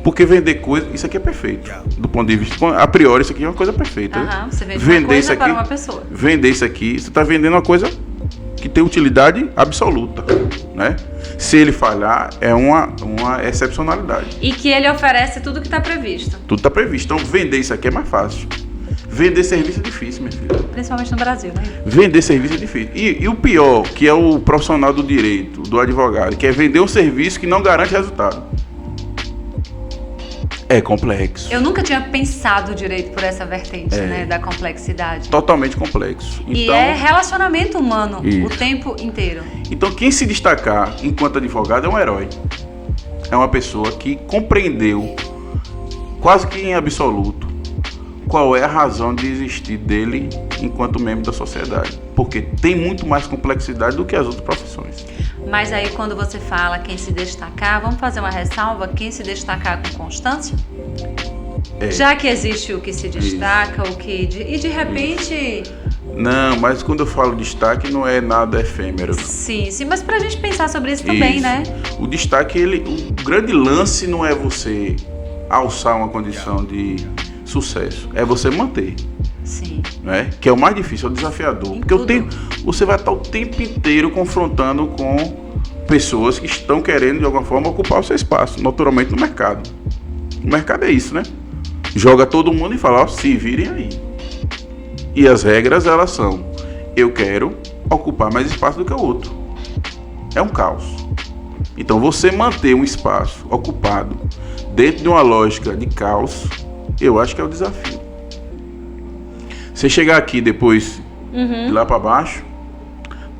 Porque vender coisa, isso aqui é perfeito. Do ponto de vista, a priori, isso aqui é uma coisa perfeita. Você vende uma coisa para uma pessoa. Vender isso aqui, você está vendendo uma coisa que tem utilidade absoluta, né? Se ele falhar, é uma excepcionalidade. E que ele oferece tudo que está previsto. Tudo está previsto. Então, vender isso aqui é mais fácil. Vender serviço é difícil, minha filha. Principalmente no Brasil, né? Vender serviço é difícil. E o pior, que é o profissional do direito, do advogado, que é vender um serviço que não garante resultado. É complexo. Eu nunca tinha pensado direito por essa vertente, né, da complexidade. Totalmente complexo. E é relacionamento humano o tempo inteiro. Então, quem se destacar enquanto advogado é um herói. É uma pessoa que compreendeu, quase que em absoluto, qual é a razão de existir dele enquanto membro da sociedade. Porque tem muito mais complexidade do que as outras profissões. Mas aí quando você fala quem se destacar, vamos fazer uma ressalva, quem se destacar com constância? Já que existe o que se destaca, o que... E de repente... Não, mas quando eu falo destaque não é nada efêmero. Sim, mas pra gente pensar sobre isso também, né? O destaque, o grande lance não é você alçar uma condição de sucesso, é você manter. Sim. Né? Que é o mais difícil, é o desafiador. Porque você vai estar o tempo inteiro confrontando com pessoas que estão querendo, de alguma forma, ocupar o seu espaço, naturalmente no mercado. O mercado é isso, né? Joga todo mundo e fala, se virem aí. E as regras, elas são eu quero ocupar mais espaço do que o outro. É um caos. Então você manter um espaço ocupado dentro de uma lógica de caos, eu acho que é o desafio. Você chegar aqui depois de lá para baixo,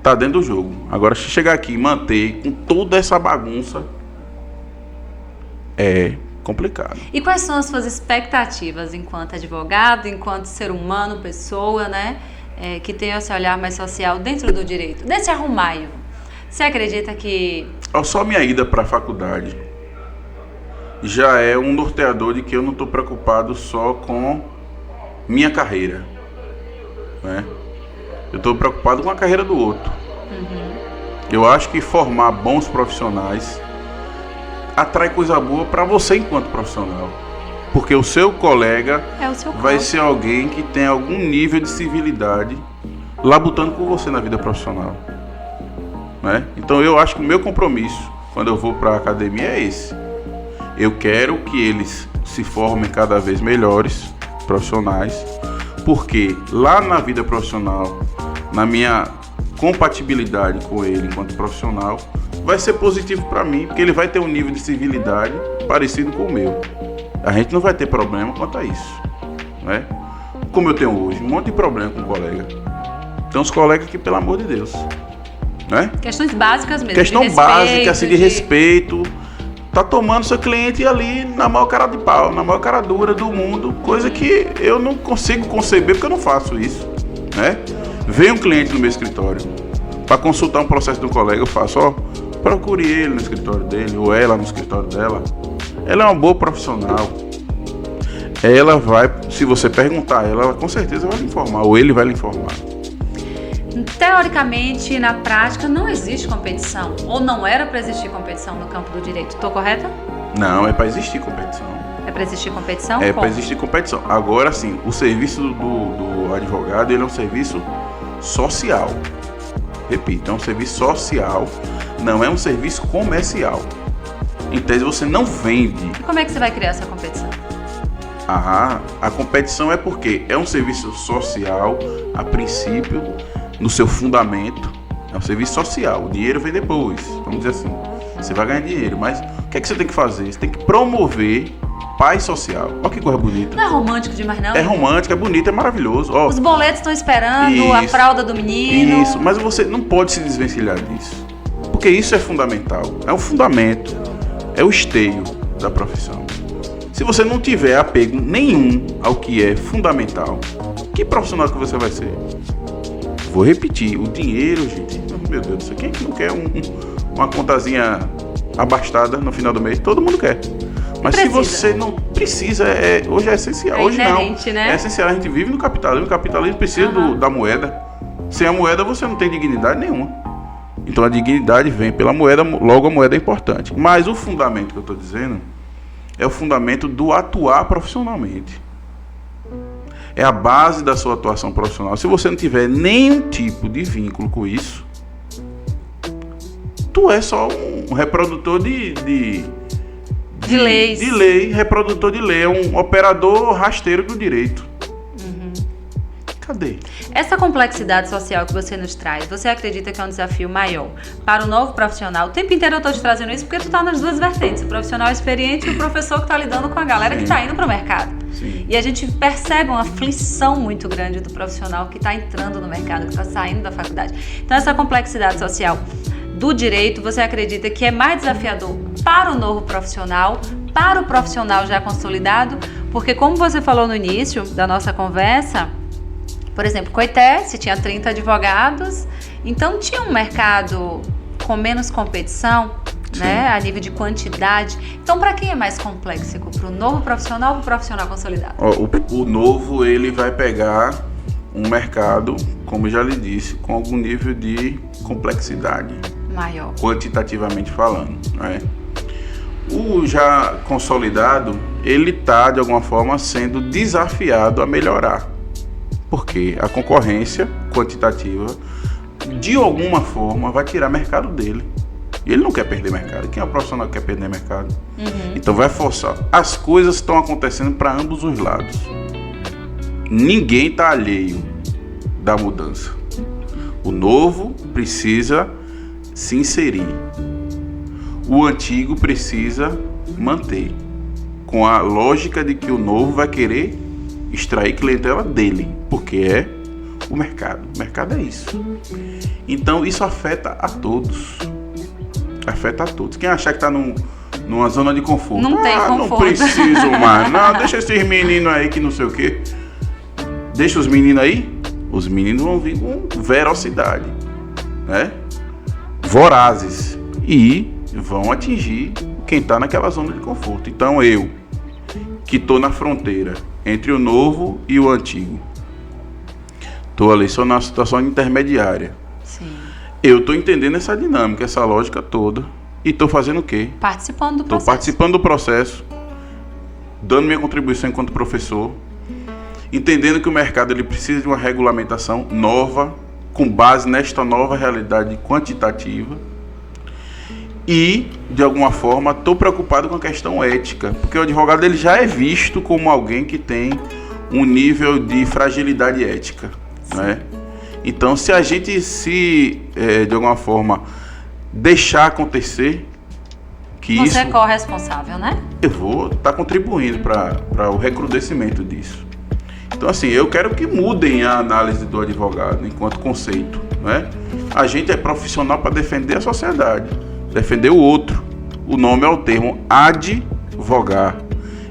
tá dentro do jogo. Agora, se chegar aqui e manter com toda essa bagunça, é complicado. E quais são as suas expectativas enquanto advogado, enquanto ser humano, pessoa, né? Que tem esse olhar mais social dentro do direito, desse arrumaio? Você acredita que... Só minha ida para a faculdade já é um norteador de que eu não estou preocupado só com minha carreira, né? Eu estou preocupado com a carreira do outro. Eu acho que formar bons profissionais atrai coisa boa para você enquanto profissional. Porque o seu colega vai ser alguém que tem algum nível de civilidade labutando por você na vida profissional, né? Então eu acho que o meu compromisso quando eu vou para a academia é esse. Eu quero que eles se formem cada vez melhores profissionais, porque lá na vida profissional, na minha compatibilidade com ele enquanto profissional, vai ser positivo para mim, porque ele vai ter um nível de civilidade parecido com o meu. A gente não vai ter problema quanto a isso, né? Como eu tenho hoje, um monte de problema com o colega. Tem uns colegas que, pelo amor de Deus, né? Questões básicas mesmo. Questão básica, assim, de respeito. Tá tomando seu cliente ali na maior cara de pau, na maior cara dura do mundo, coisa que eu não consigo conceber porque eu não faço isso, né? Vem um cliente no meu escritório para consultar um processo de um colega, eu faço, procure ele no escritório dele ou ela no escritório dela. Ela é uma boa profissional. Ela vai, se você perguntar a ela com certeza vai lhe informar, ou ele vai lhe informar. Teoricamente, na prática, não existe competição. Ou não era para existir competição no campo do direito. Estou correta? Não, é para existir competição. É para existir competição? É para existir competição. Agora sim, o serviço do advogado, ele é um serviço social. Repito, é um serviço social, não é um serviço comercial. Em tese, você não vende. E como é que você vai criar essa competição? A competição é porque é um serviço social, a princípio, no seu fundamento, é um serviço social. O dinheiro vem depois, vamos dizer assim. Você vai ganhar dinheiro, mas o que é que você tem que fazer? Você tem que promover paz social. Olha que coisa bonita. Não é romântico demais, não? É romântico, é bonito, é maravilhoso. Os boletos estão esperando, a fralda do menino. Isso, mas você não pode se desvencilhar disso. Porque isso é fundamental. É o fundamento, é o esteio da profissão. Se você não tiver apego nenhum ao que é fundamental, que profissional que você vai ser? Vou repetir, o dinheiro, gente, meu Deus do céu, quem é que não quer uma contazinha abastada no final do mês? Todo mundo quer. Mas se você não precisa, hoje é essencial. Hoje não. Né? É essencial, a gente vive no capitalismo. O capitalismo precisa da moeda. Sem a moeda você não tem dignidade nenhuma. Então a dignidade vem pela moeda, logo a moeda é importante. Mas o fundamento que eu estou dizendo é o fundamento do atuar profissionalmente. É a base da sua atuação profissional. Se você não tiver nenhum tipo de vínculo com isso, tu é só um reprodutor de leis. De lei, reprodutor de lei, é um operador rasteiro do direito. Cadê? Essa complexidade social que você nos traz, você acredita que é um desafio maior para o novo profissional? O tempo inteiro eu estou te trazendo isso porque tu está nas duas vertentes, o profissional experiente e o professor que está lidando com a galera que está indo para o mercado. Sim. E a gente percebe uma aflição muito grande do profissional que está entrando no mercado, que está saindo da faculdade. Então essa complexidade social do direito, você acredita que é mais desafiador para o novo profissional, para o profissional já consolidado? Porque como você falou no início da nossa conversa, por exemplo, Coité, se tinha 30 advogados, então tinha um mercado com menos competição, né, a nível de quantidade. Então, para quem é mais complexo? Para o novo profissional ou para o profissional consolidado? O novo, ele vai pegar um mercado, como eu já lhe disse, com algum nível de complexidade. Maior. Quantitativamente falando, né? O já consolidado, ele está, de alguma forma, sendo desafiado a melhorar. Porque a concorrência quantitativa, de alguma forma, vai tirar mercado dele. E ele não quer perder mercado. Quem é o profissional que quer perder mercado? Então vai forçar. As coisas estão acontecendo para ambos os lados. Ninguém está alheio da mudança. O novo precisa se inserir. O antigo precisa manter. Com a lógica de que o novo vai querer extrair clientela dele, porque é o mercado. O mercado é isso. Então isso afeta a todos. Afeta a todos. Quem achar que está numa zona de conforto. Não tem conforto. Não preciso mais. Não, deixa esses meninos aí que não sei o quê. Deixa os meninos aí. Os meninos vão vir com velocidade, né? Vorazes. E vão atingir quem está naquela zona de conforto. Então eu, que estou na fronteira entre o novo e o antigo, estou ali só na situação intermediária. Sim. Eu estou entendendo essa dinâmica, essa lógica toda. E estou fazendo o quê? Participando do processo. Estou participando do processo, dando minha contribuição enquanto professor, entendendo que o mercado ele precisa de uma regulamentação nova, com base nesta nova realidade quantitativa. E, de alguma forma, estou preocupado com a questão ética, porque o advogado ele já é visto como alguém que tem um nível de fragilidade ética, né? Então, se a gente de alguma forma, deixar acontecer, que Você isso... é corresponsável, né? Eu vou estar contribuindo para o recrudescimento disso. Então, assim, eu quero que mudem a análise do advogado enquanto conceito, né? A gente é profissional para defender a sociedade, defender o outro. O nome é o termo advogar,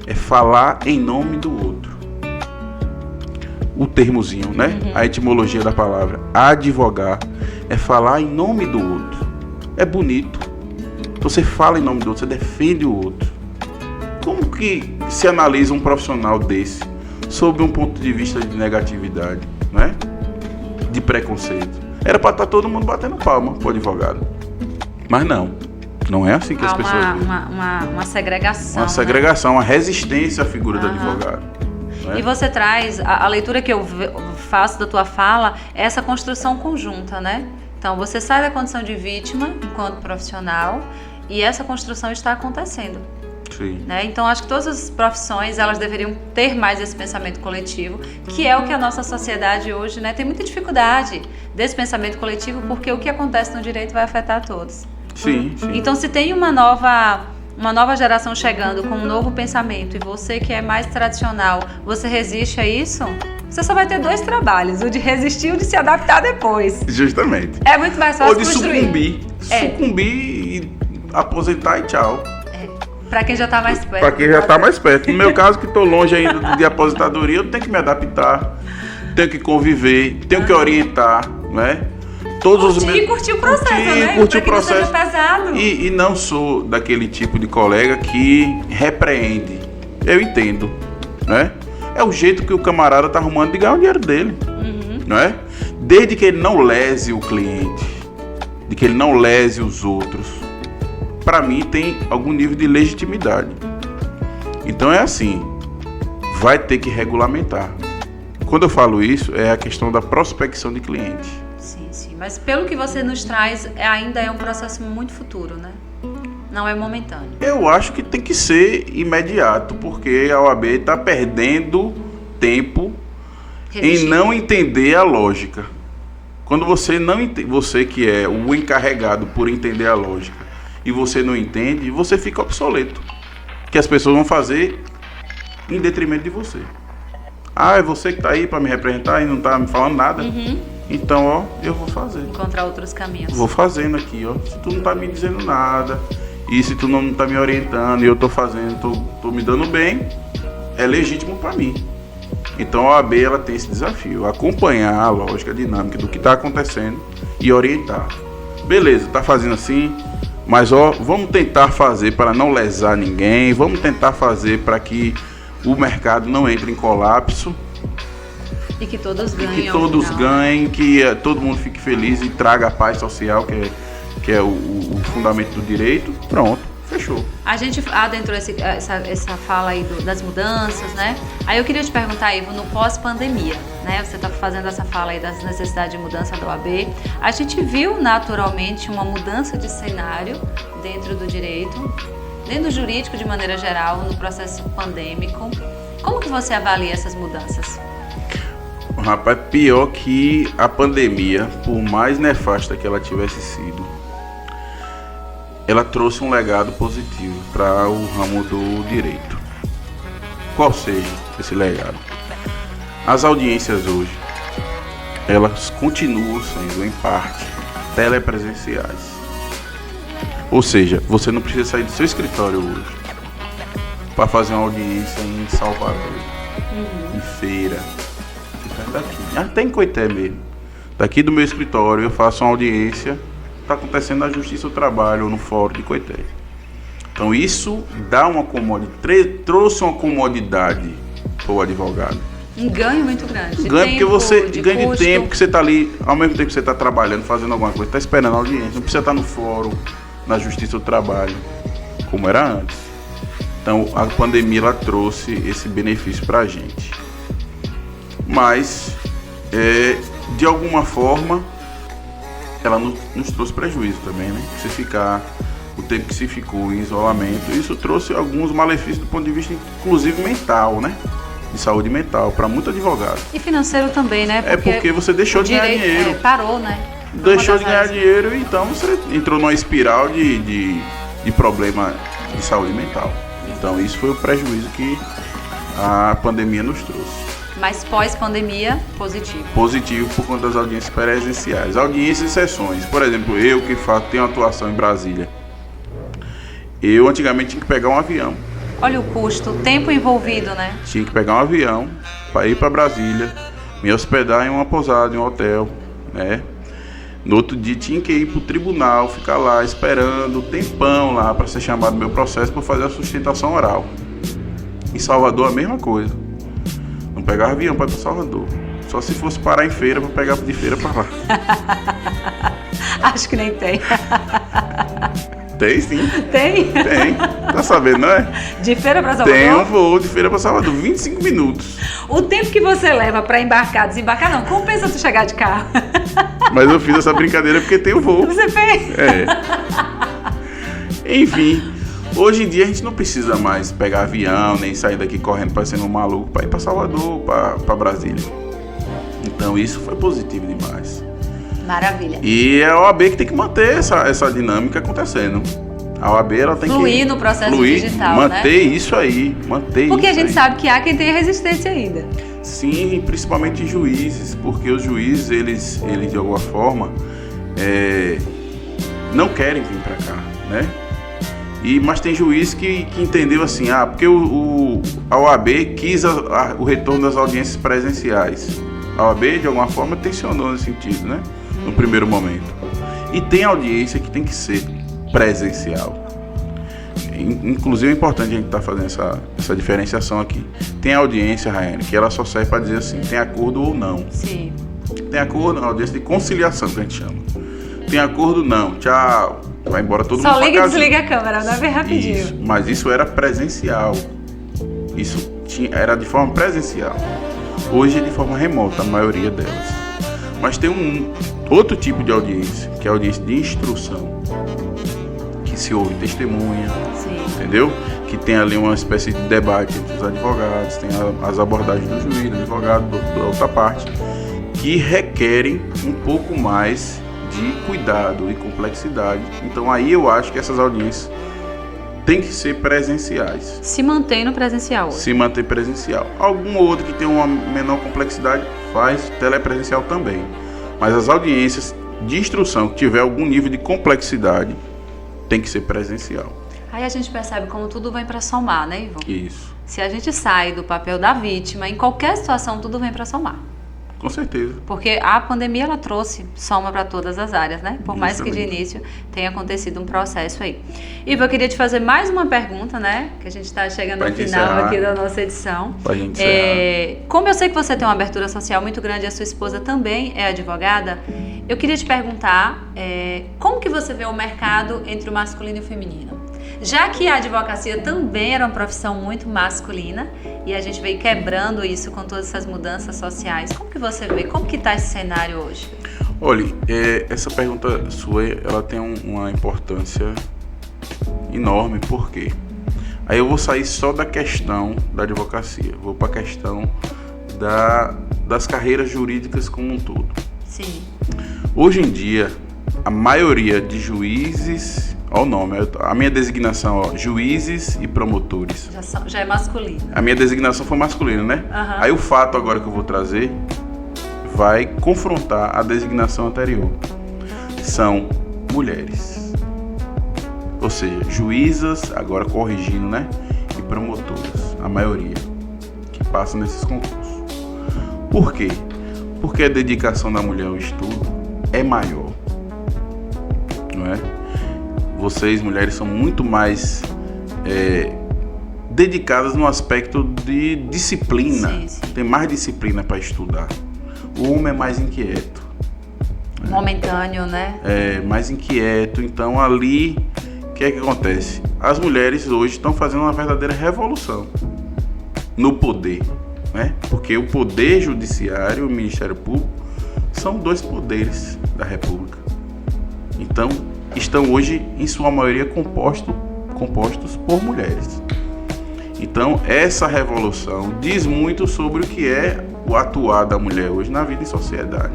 é falar em nome do outro. O termozinho, né? A etimologia da palavra advogar é falar em nome do outro. É bonito. Você fala em nome do outro, você defende o outro. Como que se analisa um profissional desse sob um ponto de vista de negatividade, né? De preconceito? Era para estar todo mundo batendo palma pro advogado. Mas não é assim que as pessoas veem. Uma segregação. Uma segregação, uma resistência à figura do advogado. Né? E você traz, a leitura que eu faço da tua fala, é essa construção conjunta, né? Então, você sai da condição de vítima enquanto profissional e essa construção está acontecendo. Sim. Né? Então, acho que todas as profissões, elas deveriam ter mais esse pensamento coletivo, que é o que a nossa sociedade hoje, né, tem muita dificuldade desse pensamento coletivo, porque o que acontece no direito vai afetar todos. Sim. Então, se tem uma nova geração chegando com um novo pensamento e você que é mais tradicional, você resiste a isso, você só vai ter dois trabalhos, o de resistir e o de se adaptar depois. Justamente. É muito mais fácil Ou de construir. sucumbir e aposentar e tchau. Para quem já está mais perto. Para quem já está mais perto. No meu caso, que estou longe ainda de aposentadoria, eu tenho que me adaptar, tenho que conviver, tenho que orientar, né? Curtir o processo, né? Curtir o que processo. Não seja pesado. E não sou daquele tipo de colega que repreende. Eu entendo, né? É o jeito que o camarada tá arrumando de ganhar o dinheiro dele, não é? Desde que ele não lese o cliente, de que ele não lese os outros, para mim tem algum nível de legitimidade. Então é assim, vai ter que regulamentar. Quando eu falo isso, é a questão da prospecção de cliente. Sim. Mas pelo que você nos traz, ainda é um processo muito futuro, né? Não é momentâneo. Eu acho que tem que ser imediato, porque a OAB está perdendo tempo em não entender a lógica. Quando você você que é o encarregado por entender a lógica e você não entende, você fica obsoleto. Que as pessoas vão fazer em detrimento de você. É você que está aí para me representar e não está me falando nada. Então, eu vou fazer. Encontrar outros caminhos. Vou fazendo aqui, Se tu não tá me dizendo nada, e se tu não tá me orientando, e eu tô fazendo, tô me dando bem, é legítimo para mim. Então, a OAB, ela tem esse desafio, acompanhar a lógica, a dinâmica do que tá acontecendo e orientar. Beleza, tá fazendo assim, mas vamos tentar fazer para não lesar ninguém, vamos tentar fazer para que o mercado não entre em colapso. E que todos ganhem. Que todo mundo fique feliz e traga a paz social, que é o fundamento do direito. Pronto, fechou. A gente adentrou essa fala aí das mudanças, né? Aí eu queria te perguntar, Ivo, no pós-pandemia, né? Você está fazendo essa fala aí das necessidades de mudança da OAB. A gente viu naturalmente uma mudança de cenário dentro do direito, dentro do jurídico de maneira geral, no processo pandêmico. Como que você avalia essas mudanças? Rapaz, pior que a pandemia, por mais nefasta que ela tivesse sido, ela trouxe um legado positivo para o ramo do direito. Qual seja esse legado? As audiências hoje, elas continuam sendo, em parte, telepresenciais. Ou seja, você não precisa sair do seu escritório hoje para fazer uma audiência em Salvador, em Feira, daqui, até em Coité mesmo. Daqui do meu escritório eu faço uma audiência, está acontecendo na Justiça do Trabalho ou no Fórum de Coité. Então isso dá uma comodidade, trouxe uma comodidade para o advogado. Um ganho muito grande. Um ganho porque você ganha de custo. tempo, que você está ali, ao mesmo tempo que você está trabalhando, fazendo alguma coisa, está esperando a audiência, não precisa estar no fórum, na Justiça do Trabalho, como era antes. Então a pandemia ela trouxe esse benefício para a gente. Mas, de alguma forma, ela nos trouxe prejuízo também, né? Se ficar o tempo que se ficou em isolamento, isso trouxe alguns malefícios do ponto de vista, inclusive mental, né? De saúde mental, para muito advogado. E financeiro também, né? Porque você deixou de ganhar dinheiro. Parou, né? Deixou de ganhar dinheiro, então você entrou numa espiral de problema de saúde mental. Então isso foi o prejuízo que a pandemia nos trouxe. Mas pós-pandemia, positivo. Positivo por conta das audiências presenciais. Audiências e sessões. Por exemplo, eu que tenho atuação em Brasília. Eu antigamente tinha que pegar um avião. Olha o custo, o tempo envolvido, né? Tinha que pegar um avião para ir para Brasília, me hospedar em uma pousada, em um hotel, né? No outro dia tinha que ir para o tribunal, ficar lá esperando tempão lá para ser chamado no meu processo para fazer a sustentação oral. Em Salvador a mesma coisa. Não pegava avião para ir para Salvador. Só se fosse parar em feira para pegar de feira para lá. Acho que nem tem. Tem sim. Tem? Tem. Tá sabendo, não é? De feira para Salvador? Tem um voo de feira para Salvador, 25 minutos. O tempo que você leva para embarcar, desembarcar, não. Compensa tu chegar de carro. Mas eu fiz essa brincadeira porque tem o voo. Você fez? Enfim, hoje em dia a gente não precisa mais pegar avião, nem sair daqui correndo parecendo um maluco para ir para Salvador, para Brasília. Então isso foi positivo demais. Maravilha. E é a OAB que tem que manter essa dinâmica acontecendo. A OAB ela tem fluir que no processo digital, manter né? isso aí, manter porque isso a gente aí. sabe que há quem tenha resistência ainda. Sim, principalmente juízes, porque os juízes, eles de alguma forma, não querem vir para cá, né? Mas tem juiz que entendeu assim, porque a OAB quis o retorno das audiências presenciais. A OAB, de alguma forma, tensionou nesse sentido, né? No primeiro momento. E tem audiência que tem que ser presencial. Inclusive é importante a gente estar fazendo essa diferenciação aqui. Tem audiência, Raiane, que ela só serve para dizer assim, tem acordo ou não. Sim. Tem acordo, não, audiência de conciliação que a gente chama. Tem acordo, não, tchau, vai embora todo mundo Só pra liga e casa. desliga a câmera, não é bem rapidinho. Isso, mas isso era presencial. Isso era de forma presencial. Hoje é de forma remota, a maioria delas. Mas tem outro tipo de audiência, que é a audiência de instrução, que se ouve testemunha, Sim. entendeu? Que tem ali uma espécie de debate entre os advogados, tem as abordagens do juiz, do advogado, da outra parte, que requerem um pouco mais de cuidado e complexidade. Então aí eu acho que essas audiências têm que ser presenciais. Se mantém no presencial hoje. Se manter presencial. Algum outro que tem uma menor complexidade faz telepresencial também. Mas as audiências de instrução que tiver algum nível de complexidade tem que ser presencial. Aí a gente percebe como tudo vem para somar, né, Ivan? Isso. Se a gente sai do papel da vítima, em qualquer situação tudo vem para somar. Com certeza. Porque a pandemia ela trouxe soma para todas as áreas, né? Por mais que de Justamente. início tenha acontecido um processo aí. Ivan, eu queria te fazer mais uma pergunta, né? Que a gente está chegando Pra ao gente final encerrar. aqui da nossa edição. Pra gente encerrar. Como eu sei que você tem uma abertura social muito grande e a sua esposa também é advogada, eu queria te perguntar como que você vê o mercado entre o masculino e o feminino? Já que a advocacia também era uma profissão muito masculina e a gente veio quebrando isso com todas essas mudanças sociais, como que você vê? Como que está esse cenário hoje? Olha, essa pergunta sua, ela tem uma importância enorme, por quê? Aí eu vou sair só da questão da advocacia, vou para a questão das carreiras jurídicas como um todo. Sim. Hoje em dia, a maioria de juízes, olha o nome, a minha designação, ó, juízes e promotores. Já é masculino. A minha designação foi masculina, né? Uhum. Aí o fato agora que eu vou trazer vai confrontar a designação anterior. São mulheres. Ou seja, juízas, agora corrigindo, né? E promotoras, a maioria, que passam nesses concursos. Por quê? Porque a dedicação da mulher ao estudo é maior. Não é? Vocês, mulheres, são muito mais dedicadas no aspecto de disciplina. Sim. Tem mais disciplina para estudar. O homem é mais inquieto. Momentâneo, né? É mais inquieto. Então ali, o que é que acontece? As mulheres hoje estão fazendo uma verdadeira revolução no poder, né? Porque o poder judiciário e o Ministério Público são dois poderes da República. Então, estão hoje, em sua maioria, compostos por mulheres. Então, essa revolução diz muito sobre o que é o atuar da mulher hoje na vida e sociedade.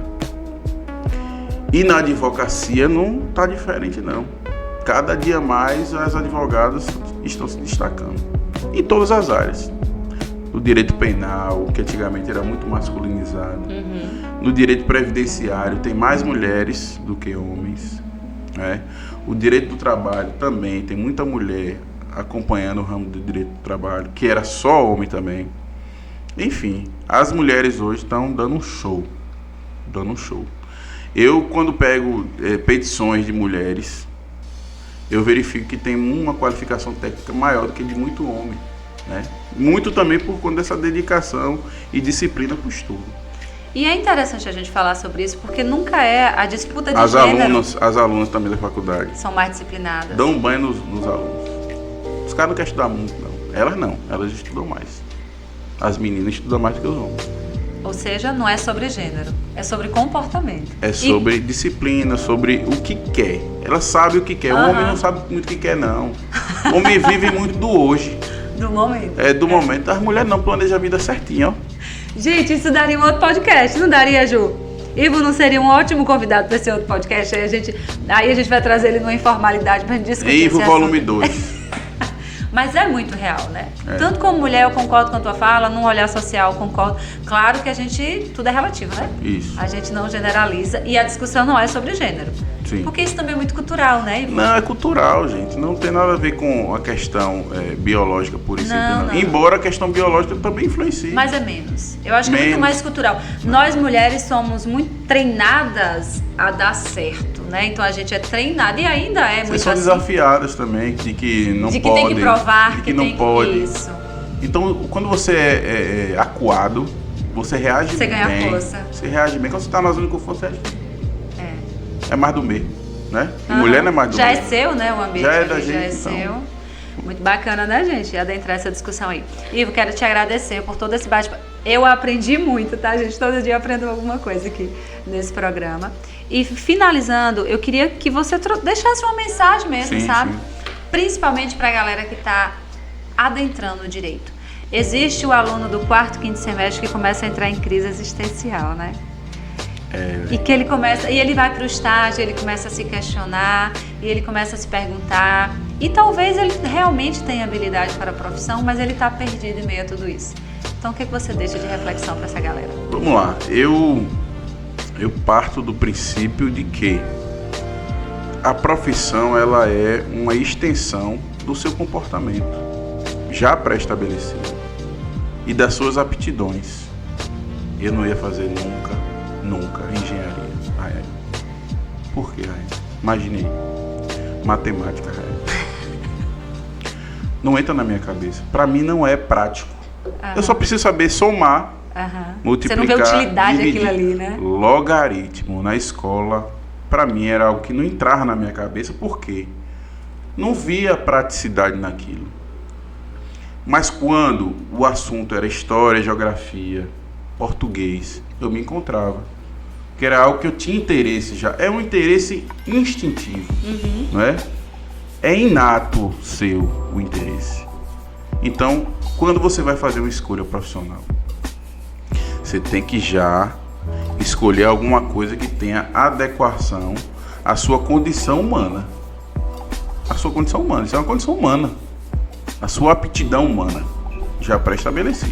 E na advocacia não está diferente, não. Cada dia mais as advogadas estão se destacando. Em todas as áreas. No direito penal, que antigamente era muito masculinizado. No direito previdenciário, tem mais mulheres do que homens. Né? O direito do trabalho também, tem muita mulher acompanhando o ramo do direito do trabalho, que era só homem também. Enfim, as mulheres hoje estão dando um show. Eu, quando pego petições de mulheres, eu verifico que tem uma qualificação técnica maior do que de muito homem. Né? Muito também por conta dessa dedicação e disciplina para o estudo. E é interessante a gente falar sobre isso, porque nunca é a disputa de As gênero. As alunas também da faculdade São mais disciplinadas. dão um banho nos alunos. Os caras não querem estudar muito, não. Elas estudam mais. As meninas estudam mais do que os homens. Ou seja, não é sobre gênero, é sobre comportamento. É sobre disciplina, sobre o que quer. Ela sabe o que quer. O homem não sabe muito o que quer, não. O homem vive muito do hoje. Do momento. Do momento. As mulheres não planejam a vida certinho, ó. Gente, isso daria um outro podcast, não daria, Ju? Ivo não seria um ótimo convidado para esse outro podcast? Aí a gente vai trazer ele numa informalidade pra gente discutir. Ivo volume 2. Mas é muito real, né? Tanto como mulher, eu concordo com a tua fala, num olhar social, eu concordo. Claro que tudo é relativo, né? Isso. A gente não generaliza e a discussão não é sobre gênero. Sim. Porque isso também é muito cultural, né, Ivo? Não, é cultural, gente. Não tem nada a ver com a questão biológica, por isso. Não. Embora a questão biológica também influencie. Mas é menos. Eu acho que é muito mais cultural. Nós, mulheres, somos muito treinadas a dar certo, né? Então a gente é treinada e ainda é muito Vocês são assim. desafiadas também, de que não De que pode. tem que provar, de que não pode. Isso. Então, quando você é acuado, você reage Você bem. ganha força. Você reage bem. Quando você está na zona de conforto, você reage bem. É mais do mesmo, né? E mulher não é mais do já mesmo. é seu, né? O ambiente Já é ali da já é gente, então. seu. Muito bacana, né, gente? Adentrar essa discussão aí. Ivo, quero te agradecer por todo esse bate-papo. Eu aprendi muito, tá, gente? Todo dia eu aprendo alguma coisa aqui nesse programa. E finalizando, eu queria que você deixasse uma mensagem mesmo, Sim, sabe? sim. Principalmente pra galera que tá adentrando o direito. Existe o aluno do 4º, 5º semestre que começa a entrar em crise existencial, né? E que ele vai para o estágio, ele começa a se questionar, e ele começa a se perguntar, e talvez ele realmente tenha habilidade para a profissão, mas ele está perdido em meio a tudo isso. Então o que você deixa de reflexão para essa galera? Vamos lá, eu parto do princípio de que a profissão ela é uma extensão do seu comportamento já pré-estabelecido e das suas aptidões. Eu não ia fazer nunca engenharia. Por quê, Raia? Imaginei. Matemática, Raia. Não entra na minha cabeça. Para mim não é prático. Eu só preciso saber somar, multiplicar. Você não vê utilidade dividir. aquilo ali, né? Logaritmo na escola, para mim era algo que não entrava na minha cabeça. Por quê? Não via praticidade naquilo. Mas quando o assunto era história, geografia, português, eu me encontrava. Que era algo que eu tinha interesse já. É um interesse instintivo, não é? É inato seu o interesse. Então, quando você vai fazer uma escolha profissional, Você tem que já escolher alguma coisa que tenha adequação à sua condição humana. A sua condição humana, isso é uma condição humana. A sua aptidão humana já pré-estabelecida.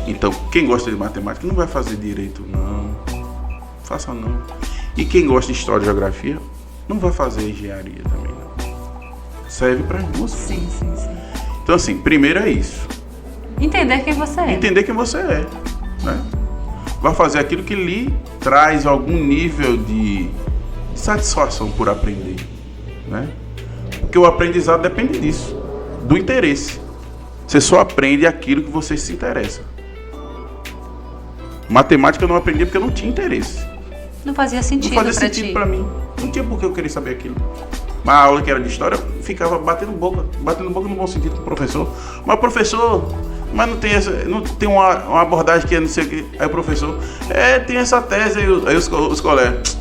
Então, quem gosta de matemática não vai fazer direito, não. Faça não. E quem gosta de história e geografia não vai fazer engenharia também, não. Serve para as duas. Sim. Então, assim, primeiro é isso. Entender quem você é. Entender quem você é, né? Vai fazer aquilo que lhe traz algum nível de satisfação por aprender, né? Porque o aprendizado depende disso, do interesse. Você só aprende aquilo que você se interessa. Matemática eu não aprendi porque eu não tinha interesse. Não fazia sentido Não fazia sentido pra mim. Não tinha por que eu querer saber aquilo. Mas a aula que era de história, eu ficava batendo boca no bom sentido com o professor. Mas professor, mas não tem uma abordagem que é não sei o que. Aí o professor, tem essa tese aí os colegas.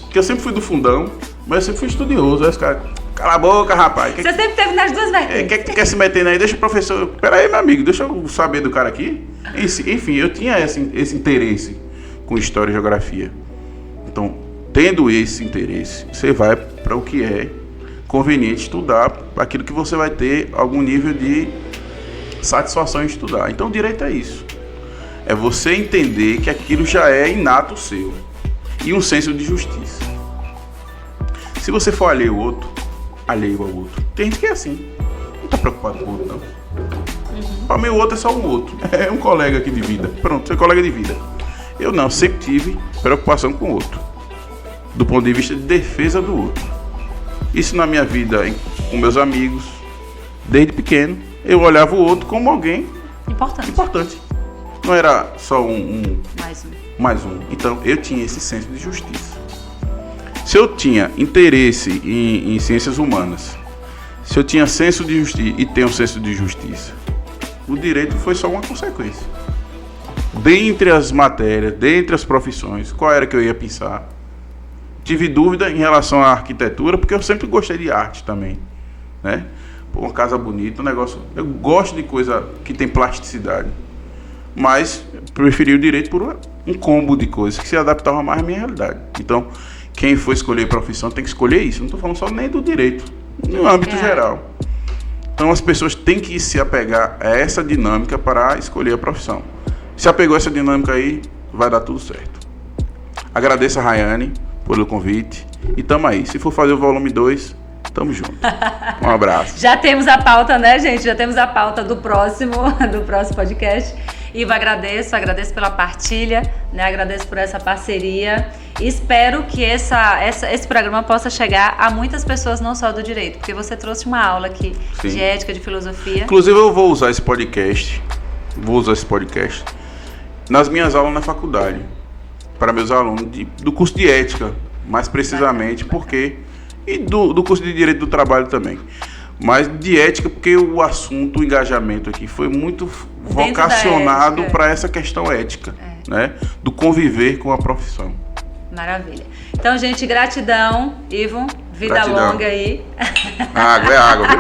Que eu sempre fui do fundão, mas eu sempre fui estudioso. Aí os caras, cala a boca, rapaz. Você sempre teve nas duas vertentes. Que quer se meter aí? Deixa o professor. Pera aí, meu amigo, deixa eu saber do cara aqui. Enfim, eu tinha esse interesse com história e geografia. Então, tendo esse interesse, você vai para o que é conveniente estudar, aquilo que você vai ter algum nível de satisfação em estudar. Então, o direito é isso. É você entender que aquilo já é inato seu. E um senso de justiça. Se você for alheio ao outro, tem gente que é assim. Não está preocupado com o outro, não. Para mim, o outro é só um outro. É um colega aqui de vida. Pronto, você é colega de vida. Eu não, sempre tive preocupação com o outro. Do ponto de vista de defesa do outro. Isso na minha vida, com meus amigos, desde pequeno, eu olhava o outro como alguém importante. Não era só mais um. Então, eu tinha esse senso de justiça. Se eu tinha interesse em ciências humanas, se eu tinha senso de justiça e tenho senso de justiça, o direito foi só uma consequência. Dentre as matérias, dentre as profissões, qual era que eu ia pensar? Tive dúvida em relação à arquitetura, porque eu sempre gostei de arte também, né? Pô, uma casa bonita, um negócio... Eu gosto de coisa que tem plasticidade, mas preferi o direito por um combo de coisas que se adaptava mais à minha realidade. Então, quem for escolher profissão tem que escolher isso. Não estou falando só nem do direito, no âmbito geral. Então, as pessoas têm que se apegar a essa dinâmica para escolher a profissão. Se apegou a essa dinâmica aí, vai dar tudo certo. Agradeço a Rayane pelo convite e tamo aí. Se for fazer o volume 2, tamo junto. Um abraço. Já temos a pauta, né, gente? Já temos a pauta do próximo podcast. Iva, agradeço pela partilha, né? Agradeço por essa parceria. Espero que esse programa possa chegar a muitas pessoas, não só do direito, porque você trouxe uma aula aqui de ética, de filosofia. Inclusive, eu vou usar esse podcast nas minhas aulas na faculdade, para meus alunos do curso de ética, mais precisamente, porque e do curso de direito do trabalho também, mas de ética, porque o assunto, o engajamento aqui foi muito vocacionado para essa questão ética, né, do conviver com a profissão. Maravilha. Então, gente, gratidão, Ivo, vida longa aí. Água, viu?